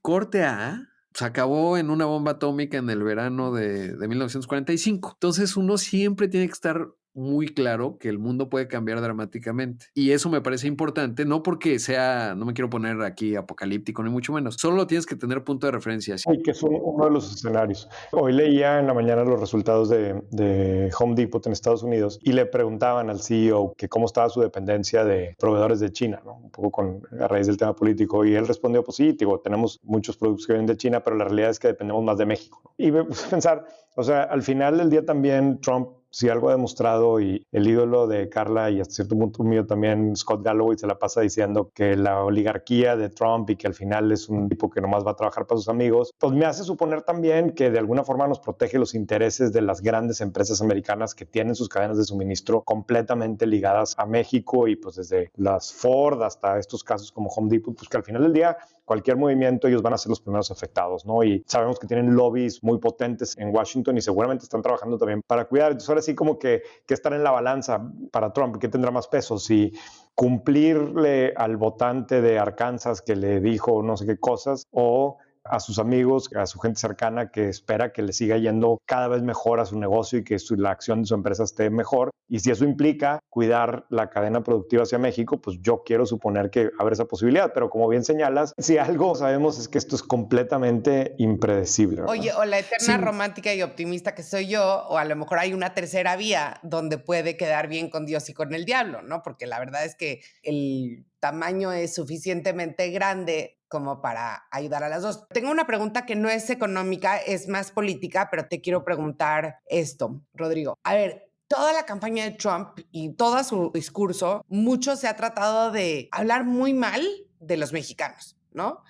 Corte A, se acabó en una bomba atómica en el verano de 1945. Entonces uno siempre tiene que estar muy claro que el mundo puede cambiar dramáticamente. Y eso me parece importante, no porque sea, no me quiero poner aquí apocalíptico, ni mucho menos. Solo lo tienes que tener punto de referencia. Y que es uno de los escenarios. Hoy leía en la mañana los resultados de Home Depot en Estados Unidos y le preguntaban al CEO que cómo estaba su dependencia de proveedores de China, ¿no? Un poco a raíz del tema político. Y él respondió, pues sí, digo, tenemos muchos productos que vienen de China, pero la realidad es que dependemos más de México, ¿no? Y me puse a pensar, o sea, al final del día también Trump, si algo ha demostrado, y el ídolo de Carla y hasta cierto punto mío también, Scott Galloway, se la pasa diciendo que la oligarquía de Trump y que al final es un tipo que nomás va a trabajar para sus amigos, pues me hace suponer también que de alguna forma nos protege los intereses de las grandes empresas americanas que tienen sus cadenas de suministro completamente ligadas a México, y pues desde las Ford hasta estos casos como Home Depot, pues que al final del día cualquier movimiento ellos van a ser los primeros afectados, ¿no? Y sabemos que tienen lobbies muy potentes en Washington y seguramente están trabajando también para cuidar. Entonces ahora sí como que estar en la balanza para Trump, ¿qué tendrá más peso? Si cumplirle al votante de Arkansas que le dijo no sé qué cosas, o a sus amigos, a su gente cercana que espera que le siga yendo cada vez mejor a su negocio y que la acción de su empresa esté mejor. Y si eso implica cuidar la cadena productiva hacia México, pues yo quiero suponer que habrá esa posibilidad. Pero como bien señalas, si algo sabemos es que esto es completamente impredecible, ¿verdad? Oye, o la eterna Sí. romántica y optimista que soy yo, o a lo mejor hay una tercera vía donde puede quedar bien con Dios y con el diablo, ¿no? Porque la verdad es que el tamaño es suficientemente grande como para ayudar a las dos. Tengo una pregunta que no es económica, es más política, pero te quiero preguntar esto, Rodrigo. A ver, toda la campaña de Trump y todo su discurso, mucho se ha tratado de hablar muy mal de los mexicanos, ¿no?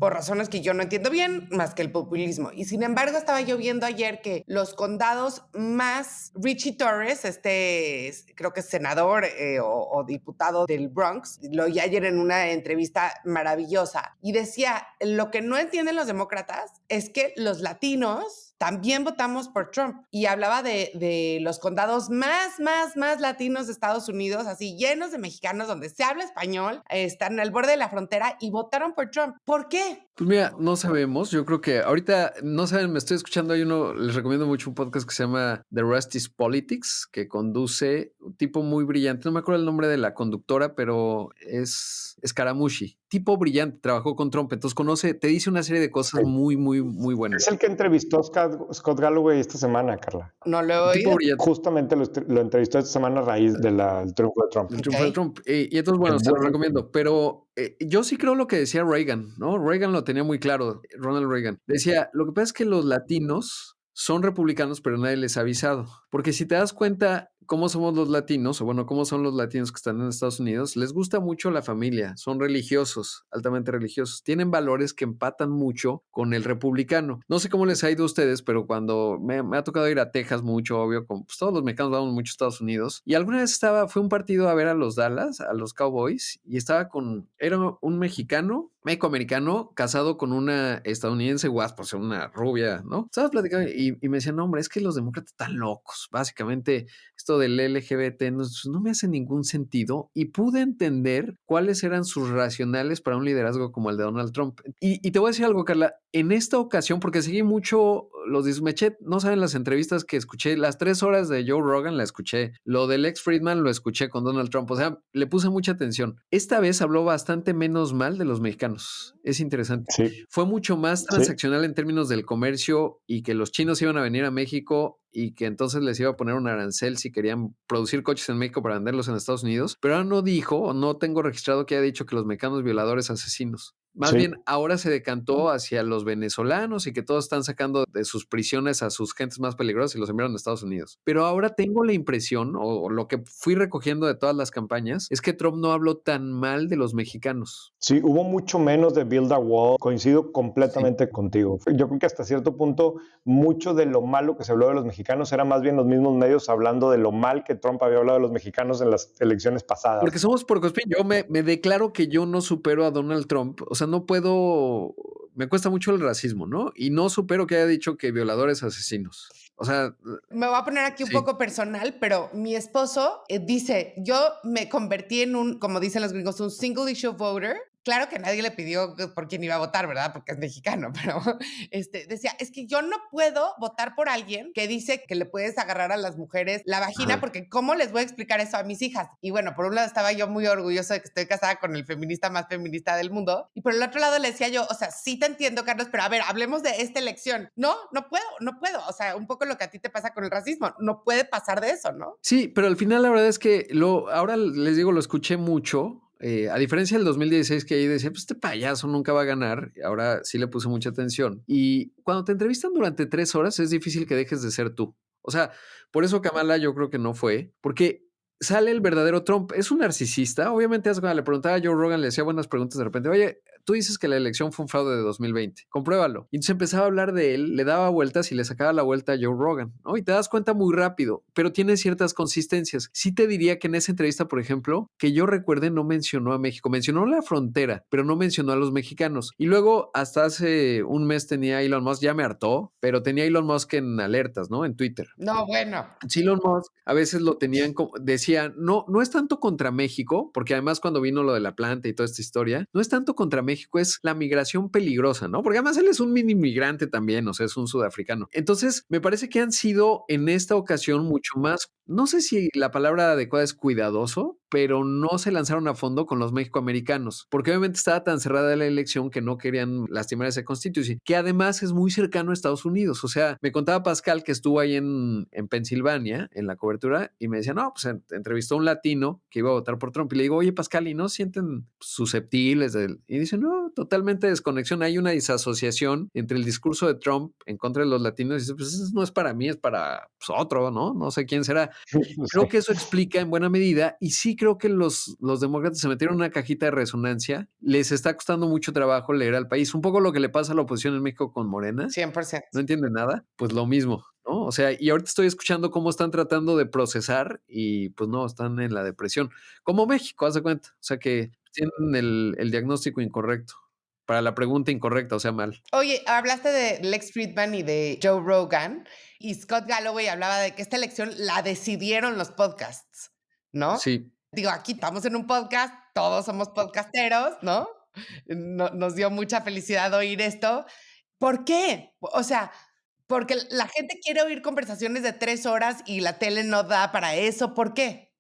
Por razones que yo no entiendo bien, más que el populismo. Y sin embargo, estaba yo viendo ayer que los condados más, Richie Torres, creo que es senador o diputado del Bronx, lo oí ayer en una entrevista maravillosa, y decía, lo que no entienden los demócratas es que los latinos también votamos por Trump, y hablaba de los condados más latinos de Estados Unidos, así llenos de mexicanos, donde se habla español, están al borde de la frontera y votaron por Trump. ¿Por qué? Pues mira, no sabemos. Yo creo que ahorita, no saben, me estoy escuchando, les recomiendo mucho un podcast que se llama The Rest is Politics, que conduce un tipo muy brillante. No me acuerdo el nombre de la conductora, pero es Scaramucci. tipo brillante, trabajó con Trump, entonces te dice una serie de cosas muy, muy, muy buenas. Es el que entrevistó a Scott Galloway esta semana, Carla. No lo he Tipo oído. brillante. Justamente lo entrevistó esta semana a raíz del triunfo de Trump. El triunfo de Trump. Y entonces, bueno, se lo recomiendo. Pero yo sí creo lo que decía Reagan, ¿no? Reagan lo tenía muy claro, Ronald Reagan. Decía, lo que pasa es que los latinos son republicanos, pero nadie les ha avisado. Porque si te das cuenta cómo somos los latinos, o bueno, cómo son los latinos que están en Estados Unidos, les gusta mucho la familia, son religiosos, altamente religiosos, tienen valores que empatan mucho con el republicano. No sé cómo les ha ido a ustedes, pero cuando me ha tocado ir a Texas mucho, obvio, como pues, todos los mexicanos vamos mucho a Estados Unidos, y alguna vez fue un partido a ver a los Dallas, a los Cowboys, y era un mexicano, mexicoamericano, casado con una estadounidense guaspa, o sea, una rubia, ¿no? Estabas platicando y me decían, no, hombre, es que los demócratas están locos, básicamente esto del LGBT no me hace ningún sentido y pude entender cuáles eran sus racionales para un liderazgo como el de Donald Trump. Y te voy a decir algo, Carla, en esta ocasión, porque seguí mucho los Dismechet, no saben las entrevistas que escuché, las 3 horas de Joe Rogan la escuché, lo del ex Friedman lo escuché con Donald Trump, o sea, le puse mucha atención. Esta vez habló bastante menos mal de los mexicanos, es interesante. Sí. Fue mucho más transaccional en términos del comercio y que los chinos iban a venir a México y que entonces les iba a poner un arancel si querían producir coches en México para venderlos en Estados Unidos, pero ahora no dijo o no tengo registrado que haya dicho que los mexicanos violadores asesinos. Más bien, ahora se decantó hacia los venezolanos y que todos están sacando de sus prisiones a sus gentes más peligrosas y los enviaron a Estados Unidos. Pero ahora tengo la impresión, o lo que fui recogiendo de todas las campañas, es que Trump no habló tan mal de los mexicanos. Sí, hubo mucho menos de Build a Wall. Coincido completamente contigo. Yo creo que hasta cierto punto, mucho de lo malo que se habló de los mexicanos era más bien los mismos medios hablando de lo mal que Trump había hablado de los mexicanos en las elecciones pasadas. Porque somos puercoespín. Yo me declaro que yo no supero a Donald Trump. O sea, no puedo. Me cuesta mucho el racismo, ¿no? Y no supero que haya dicho que violadores asesinos. O sea, me voy a poner aquí un poco personal, pero mi esposo dice, yo me convertí en como dicen los gringos, un single issue voter. Claro que nadie le pidió por quién iba a votar, ¿verdad? Porque es mexicano, pero decía, es que yo no puedo votar por alguien que dice que le puedes agarrar a las mujeres la vagina, porque ¿cómo les voy a explicar eso a mis hijas? Y bueno, por un lado estaba yo muy orgulloso de que estoy casada con el feminista más feminista del mundo, y por el otro lado le decía yo, o sea, sí te entiendo, Carlos, pero a ver, hablemos de esta elección. No puedo. O sea, un poco lo que a ti te pasa con el racismo, no puede pasar de eso, ¿no? Sí, pero al final la verdad es que ahora les digo, lo escuché mucho. A diferencia del 2016 que ahí decía, pues este payaso nunca va a ganar, ahora sí le puse mucha atención. Y cuando te entrevistan durante 3 horas es difícil que dejes de ser tú. O sea, por eso Kamala yo creo que no fue, porque sale el verdadero Trump. Es un narcisista. Obviamente, cuando le preguntaba a Joe Rogan, le hacía buenas preguntas de repente. Oye, tú dices que la elección fue un fraude de 2020. Compruébalo. Y entonces empezaba a hablar de él, le daba vueltas y le sacaba la vuelta a Joe Rogan, ¿no? Y te das cuenta muy rápido, pero tiene ciertas consistencias. Sí te diría que en esa entrevista, por ejemplo, que yo recuerde, no mencionó a México. Mencionó la frontera, pero no mencionó a los mexicanos. Y luego, hasta hace un mes tenía Elon Musk, ya me hartó, pero tenía Elon Musk en alertas, ¿no? En Twitter. No, bueno. Sí, Elon Musk a veces lo tenían como, decía, no es tanto contra México, porque además cuando vino lo de la planta y toda esta historia, no es tanto contra México, es la migración peligrosa, ¿no? Porque además él es un mini migrante también, o sea, es un sudafricano. Entonces, me parece que han sido en esta ocasión mucho más, no sé si la palabra adecuada es cuidadoso, pero no se lanzaron a fondo con los mexicoamericanos, porque obviamente estaba tan cerrada la elección que no querían lastimar esa Constitución, que además es muy cercano a Estados Unidos. O sea, me contaba Pascal que estuvo ahí en Pensilvania, en la cobertura, y me decía, no, pues entrevistó a un latino que iba a votar por Trump, y le digo, oye, Pascal, ¿y no sienten susceptibles de él? Y dice, no, totalmente desconexión, hay una disasociación entre el discurso de Trump en contra de los latinos, y dice, pues eso no es para mí, es para pues, otro, ¿no? No sé quién será. Creo que eso explica en buena medida, y sí creo que los demócratas se metieron en una cajita de resonancia. Les está costando mucho trabajo leer al país. Un poco lo que le pasa a la oposición en México con Morena. 100%. No entiende nada. Pues lo mismo, ¿no? O sea, y ahorita estoy escuchando cómo están tratando de procesar y pues no, están en la depresión. Como México, haz de cuenta. O sea, que tienen el diagnóstico incorrecto. Para la pregunta incorrecta, o sea, mal. Oye, hablaste de Lex Friedman y de Joe Rogan, y Scott Galloway hablaba de que esta elección la decidieron los podcasts, ¿no? Sí. Digo, aquí estamos en un podcast, todos somos podcasteros, ¿no? Nos dio mucha felicidad oír esto. ¿Por qué? O sea, porque la gente quiere oír conversaciones de 3 horas y la tele no da para eso. ¿Por qué?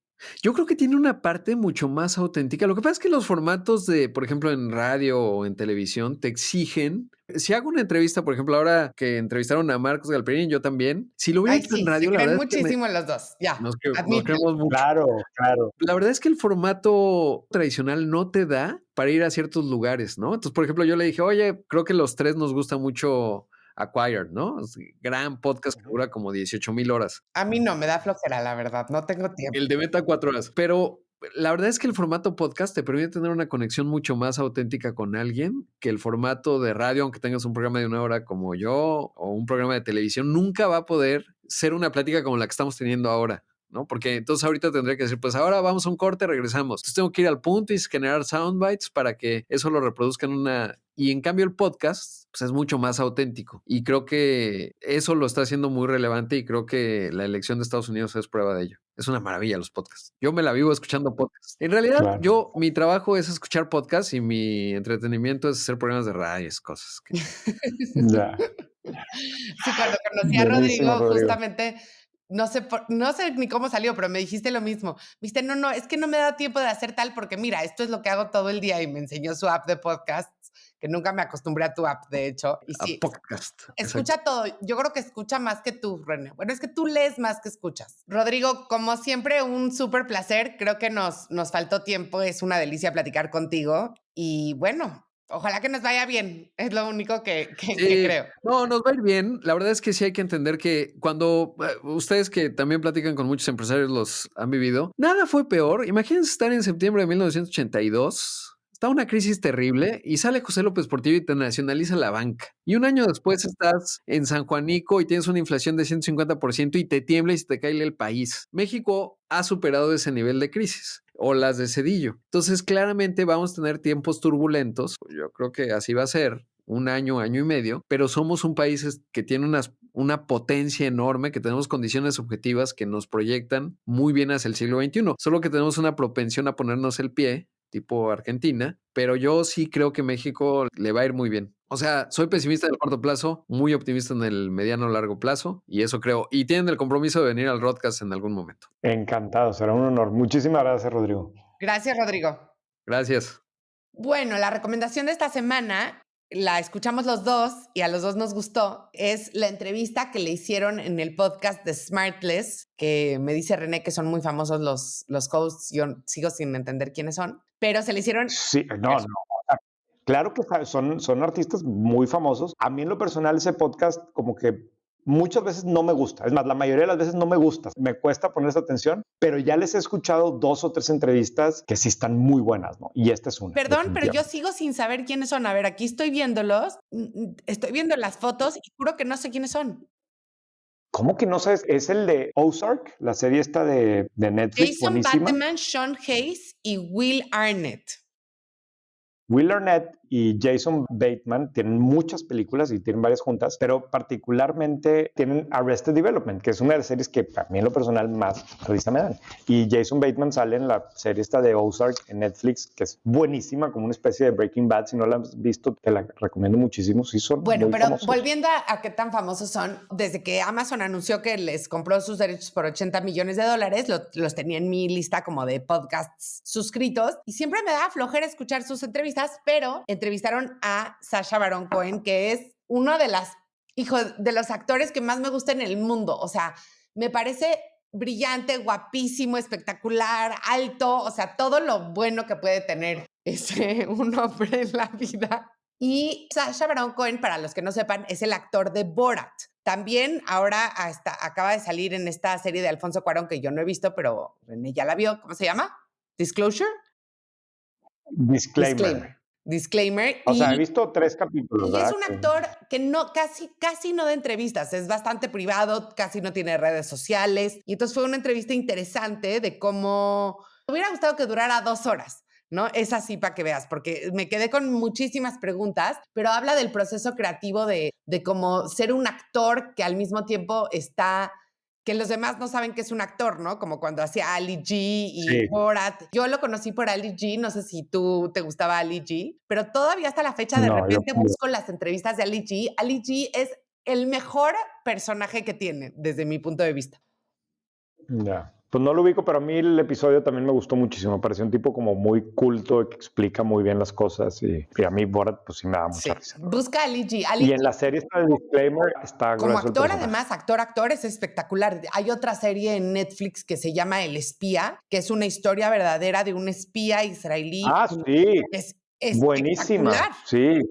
Yo creo que tiene una parte mucho más auténtica. Lo que pasa es que los formatos de, por ejemplo, en radio o en televisión te exigen. Si hago una entrevista, por ejemplo, ahora que entrevistaron a Marcos Galperín, yo también, si lo hubiera Ay, hecho en sí, se radio, la creen verdad es que muchísimo los dos. Ya, nos admítelo. creemos mucho. Claro, claro. La verdad es que el formato tradicional no te da para ir a ciertos lugares, ¿no? Entonces, por ejemplo, yo le dije, oye, creo que los tres nos gusta mucho Acquired, ¿no? Es un gran podcast que dura como 18,000 horas. A mí no, me da flojera, la verdad, no tengo tiempo. El de Meta 4 horas. Pero la verdad es que el formato podcast te permite tener una conexión mucho más auténtica con alguien que el formato de radio, aunque tengas un programa de 1 hora como yo o un programa de televisión, nunca va a poder ser una plática como la que estamos teniendo ahora. ¿No? Porque entonces ahorita tendría que decir, pues ahora vamos a un corte, regresamos. Entonces tengo que ir al punto y generar soundbites para que eso lo reproduzca en una... Y en cambio el podcast pues es mucho más auténtico. Y creo que eso lo está haciendo muy relevante y creo que la elección de Estados Unidos es prueba de ello. Es una maravilla los podcasts. Yo me la vivo escuchando podcasts. En realidad, Claro. mi trabajo es escuchar podcasts y mi entretenimiento es hacer programas de radio, cosas. Ya. Sí, cuando conocí a Buenísimo, Rodrigo, Rodrigo. justamente, no sé ni cómo salió, pero me dijiste lo mismo. Viste, no, es que no me da tiempo de hacer tal porque mira, esto es lo que hago todo el día y me enseñó su app de podcasts, que nunca me acostumbré a tu app, de hecho. Y A sí, podcast. escucha Exacto. todo. Yo creo que escucha más que tú, René. Bueno, es que tú lees más que escuchas. Rodrigo, como siempre, un súper placer. Creo que nos faltó tiempo. Es una delicia platicar contigo. Y bueno, ojalá que nos vaya bien. Es lo único que Sí, creo. no, nos va a ir bien. La verdad es que sí hay que entender que cuando ustedes que también platican con muchos empresarios los han vivido, nada fue peor. Imagínense estar en septiembre de 1982. Está una crisis terrible y sale José López Portillo y te nacionaliza la banca. Y un año después estás en San Juanico y tienes una inflación de 150% y te tiembla y se te cae el país. México ha superado ese nivel de crisis o las de Cedillo. Entonces, claramente vamos a tener tiempos turbulentos. Yo creo que así va a ser 1 año, año y medio, pero somos un país que tiene una potencia enorme, que tenemos condiciones objetivas que nos proyectan muy bien hacia el siglo XXI. Solo que tenemos una propensión a ponernos el pie, tipo Argentina, pero yo sí creo que México le va a ir muy bien. O sea, soy pesimista en el corto plazo, muy optimista en el mediano largo plazo, y eso creo. Y tienen el compromiso de venir al Rodcast en algún momento. Encantado, será un honor. Muchísimas gracias, Rodrigo. Gracias, Rodrigo. Gracias. Bueno, la recomendación de esta semana la escuchamos los dos y a los dos nos gustó. Es la entrevista que le hicieron en el podcast de Smartless, que me dice René que son muy famosos los hosts. Yo sigo sin entender quiénes son, pero se le hicieron. Sí, no. Claro que son artistas muy famosos. A mí en lo personal ese podcast como que muchas veces no me gusta. Es más, la mayoría de las veces no me gusta. Me cuesta ponerse atención, pero ya les he escuchado 2 o 3 entrevistas que sí están muy buenas, ¿no? Y esta es una. Perdón, pero yo sigo sin saber quiénes son. A ver, aquí estoy viéndolos, estoy viendo las fotos y juro que no sé quiénes son. ¿Cómo que no sabes? Es el de Ozark, la serie esta de Netflix, Jason buenísima. Bateman, Sean Hayes y Will Arnett. Will Arnett y Jason Bateman tienen muchas películas y tienen varias juntas, pero particularmente tienen Arrested Development, que es una de las series que a mí en lo personal más risa me dan. Y Jason Bateman sale en la serie esta de Ozark en Netflix, que es buenísima, como una especie de Breaking Bad. Si no la has visto, te la recomiendo muchísimo. Sí, son bueno, muy pero famosos. Volviendo a qué tan famosos son, desde que Amazon anunció que les compró sus derechos por $80 millones, los tenía en mi lista como de podcasts suscritos y siempre me da flojera escuchar sus entrevistas, pero entrevistaron a Sacha Baron Cohen, que es uno de los actores que más me gusta en el mundo. O sea, me parece brillante, guapísimo, espectacular, alto, o sea, todo lo bueno que puede tener un hombre en la vida. Y Sacha Baron Cohen, para los que no sepan, es el actor de Borat. También ahora acaba de salir en esta serie de Alfonso Cuarón que yo no he visto, pero René ya la vio. ¿Cómo se llama? ¿Disclosure? Disclaimer. O sea, he visto 3 capítulos. Y es un actor que no, casi no da entrevistas, es bastante privado, casi no tiene redes sociales. Y entonces fue una entrevista interesante de cómo me hubiera gustado que durara 2 horas, ¿no? Es así para que veas, porque me quedé con muchísimas preguntas, pero habla del proceso creativo de cómo ser un actor que al mismo tiempo que los demás no saben que es un actor, ¿no? Como cuando hacía Ali G y Borat. Yo lo conocí por Ali G, no sé si tú te gustaba Ali G, pero todavía hasta la fecha de repente busco las entrevistas de Ali G. Ali G es el mejor personaje que tiene desde mi punto de vista. Ya. Pues no lo ubico, pero a mí el episodio también me gustó muchísimo. Me pareció un tipo como muy culto, que explica muy bien las cosas y a mí Borat pues sí me da mucha risa. Busca a Ali G. Y en la serie está el Disclaimer, está como grueso el actor, personaje. además, actor es espectacular. Hay otra serie en Netflix que se llama El Espía, que es una historia verdadera de un espía israelí. Ah, sí. Es Buenísima. espectacular. Sí.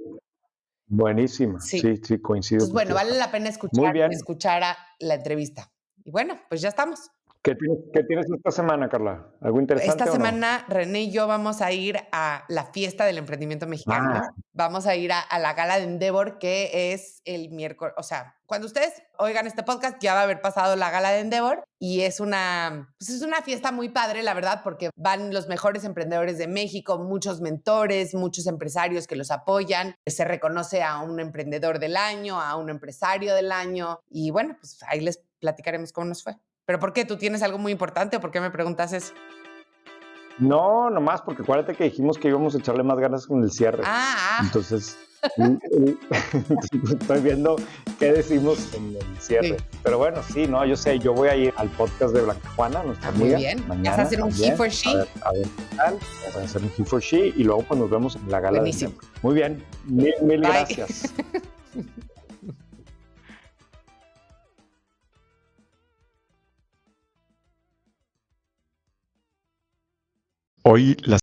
Buenísima. Sí. Sí, coincido. Entonces, bueno, contigo. vale la pena Muy bien. escuchar la entrevista. Y bueno, pues ya estamos. ¿Qué tienes esta semana, Carla? ¿Algo interesante Esta o no? semana, René y yo vamos a ir a la fiesta del emprendimiento mexicano. Vamos a ir a la gala de Endeavor, que es el miércoles. O sea, cuando ustedes oigan este podcast, ya va a haber pasado la gala de Endeavor. Y es una fiesta muy padre, la verdad, porque van los mejores emprendedores de México, muchos mentores, muchos empresarios que los apoyan. Se reconoce a un emprendedor del año, a un empresario del año. Y bueno, pues ahí les platicaremos cómo nos fue. ¿Pero por qué? ¿Tú tienes algo muy importante o por qué me preguntas eso? No, nomás porque acuérdate que dijimos que íbamos a echarle más ganas con el cierre. Entonces, estoy viendo qué decimos en el cierre. Sí. Pero bueno, sí, no, yo sé, yo voy a ir al podcast de Blanca Juana, nuestra amiga. Muy bien. Mañana, ¿Vas a hacer un he for she? A ver qué tal. Voy a hacer un he for she y luego pues nos vemos en la gala. Buenísimo. Muy bien, mil gracias. Hoy las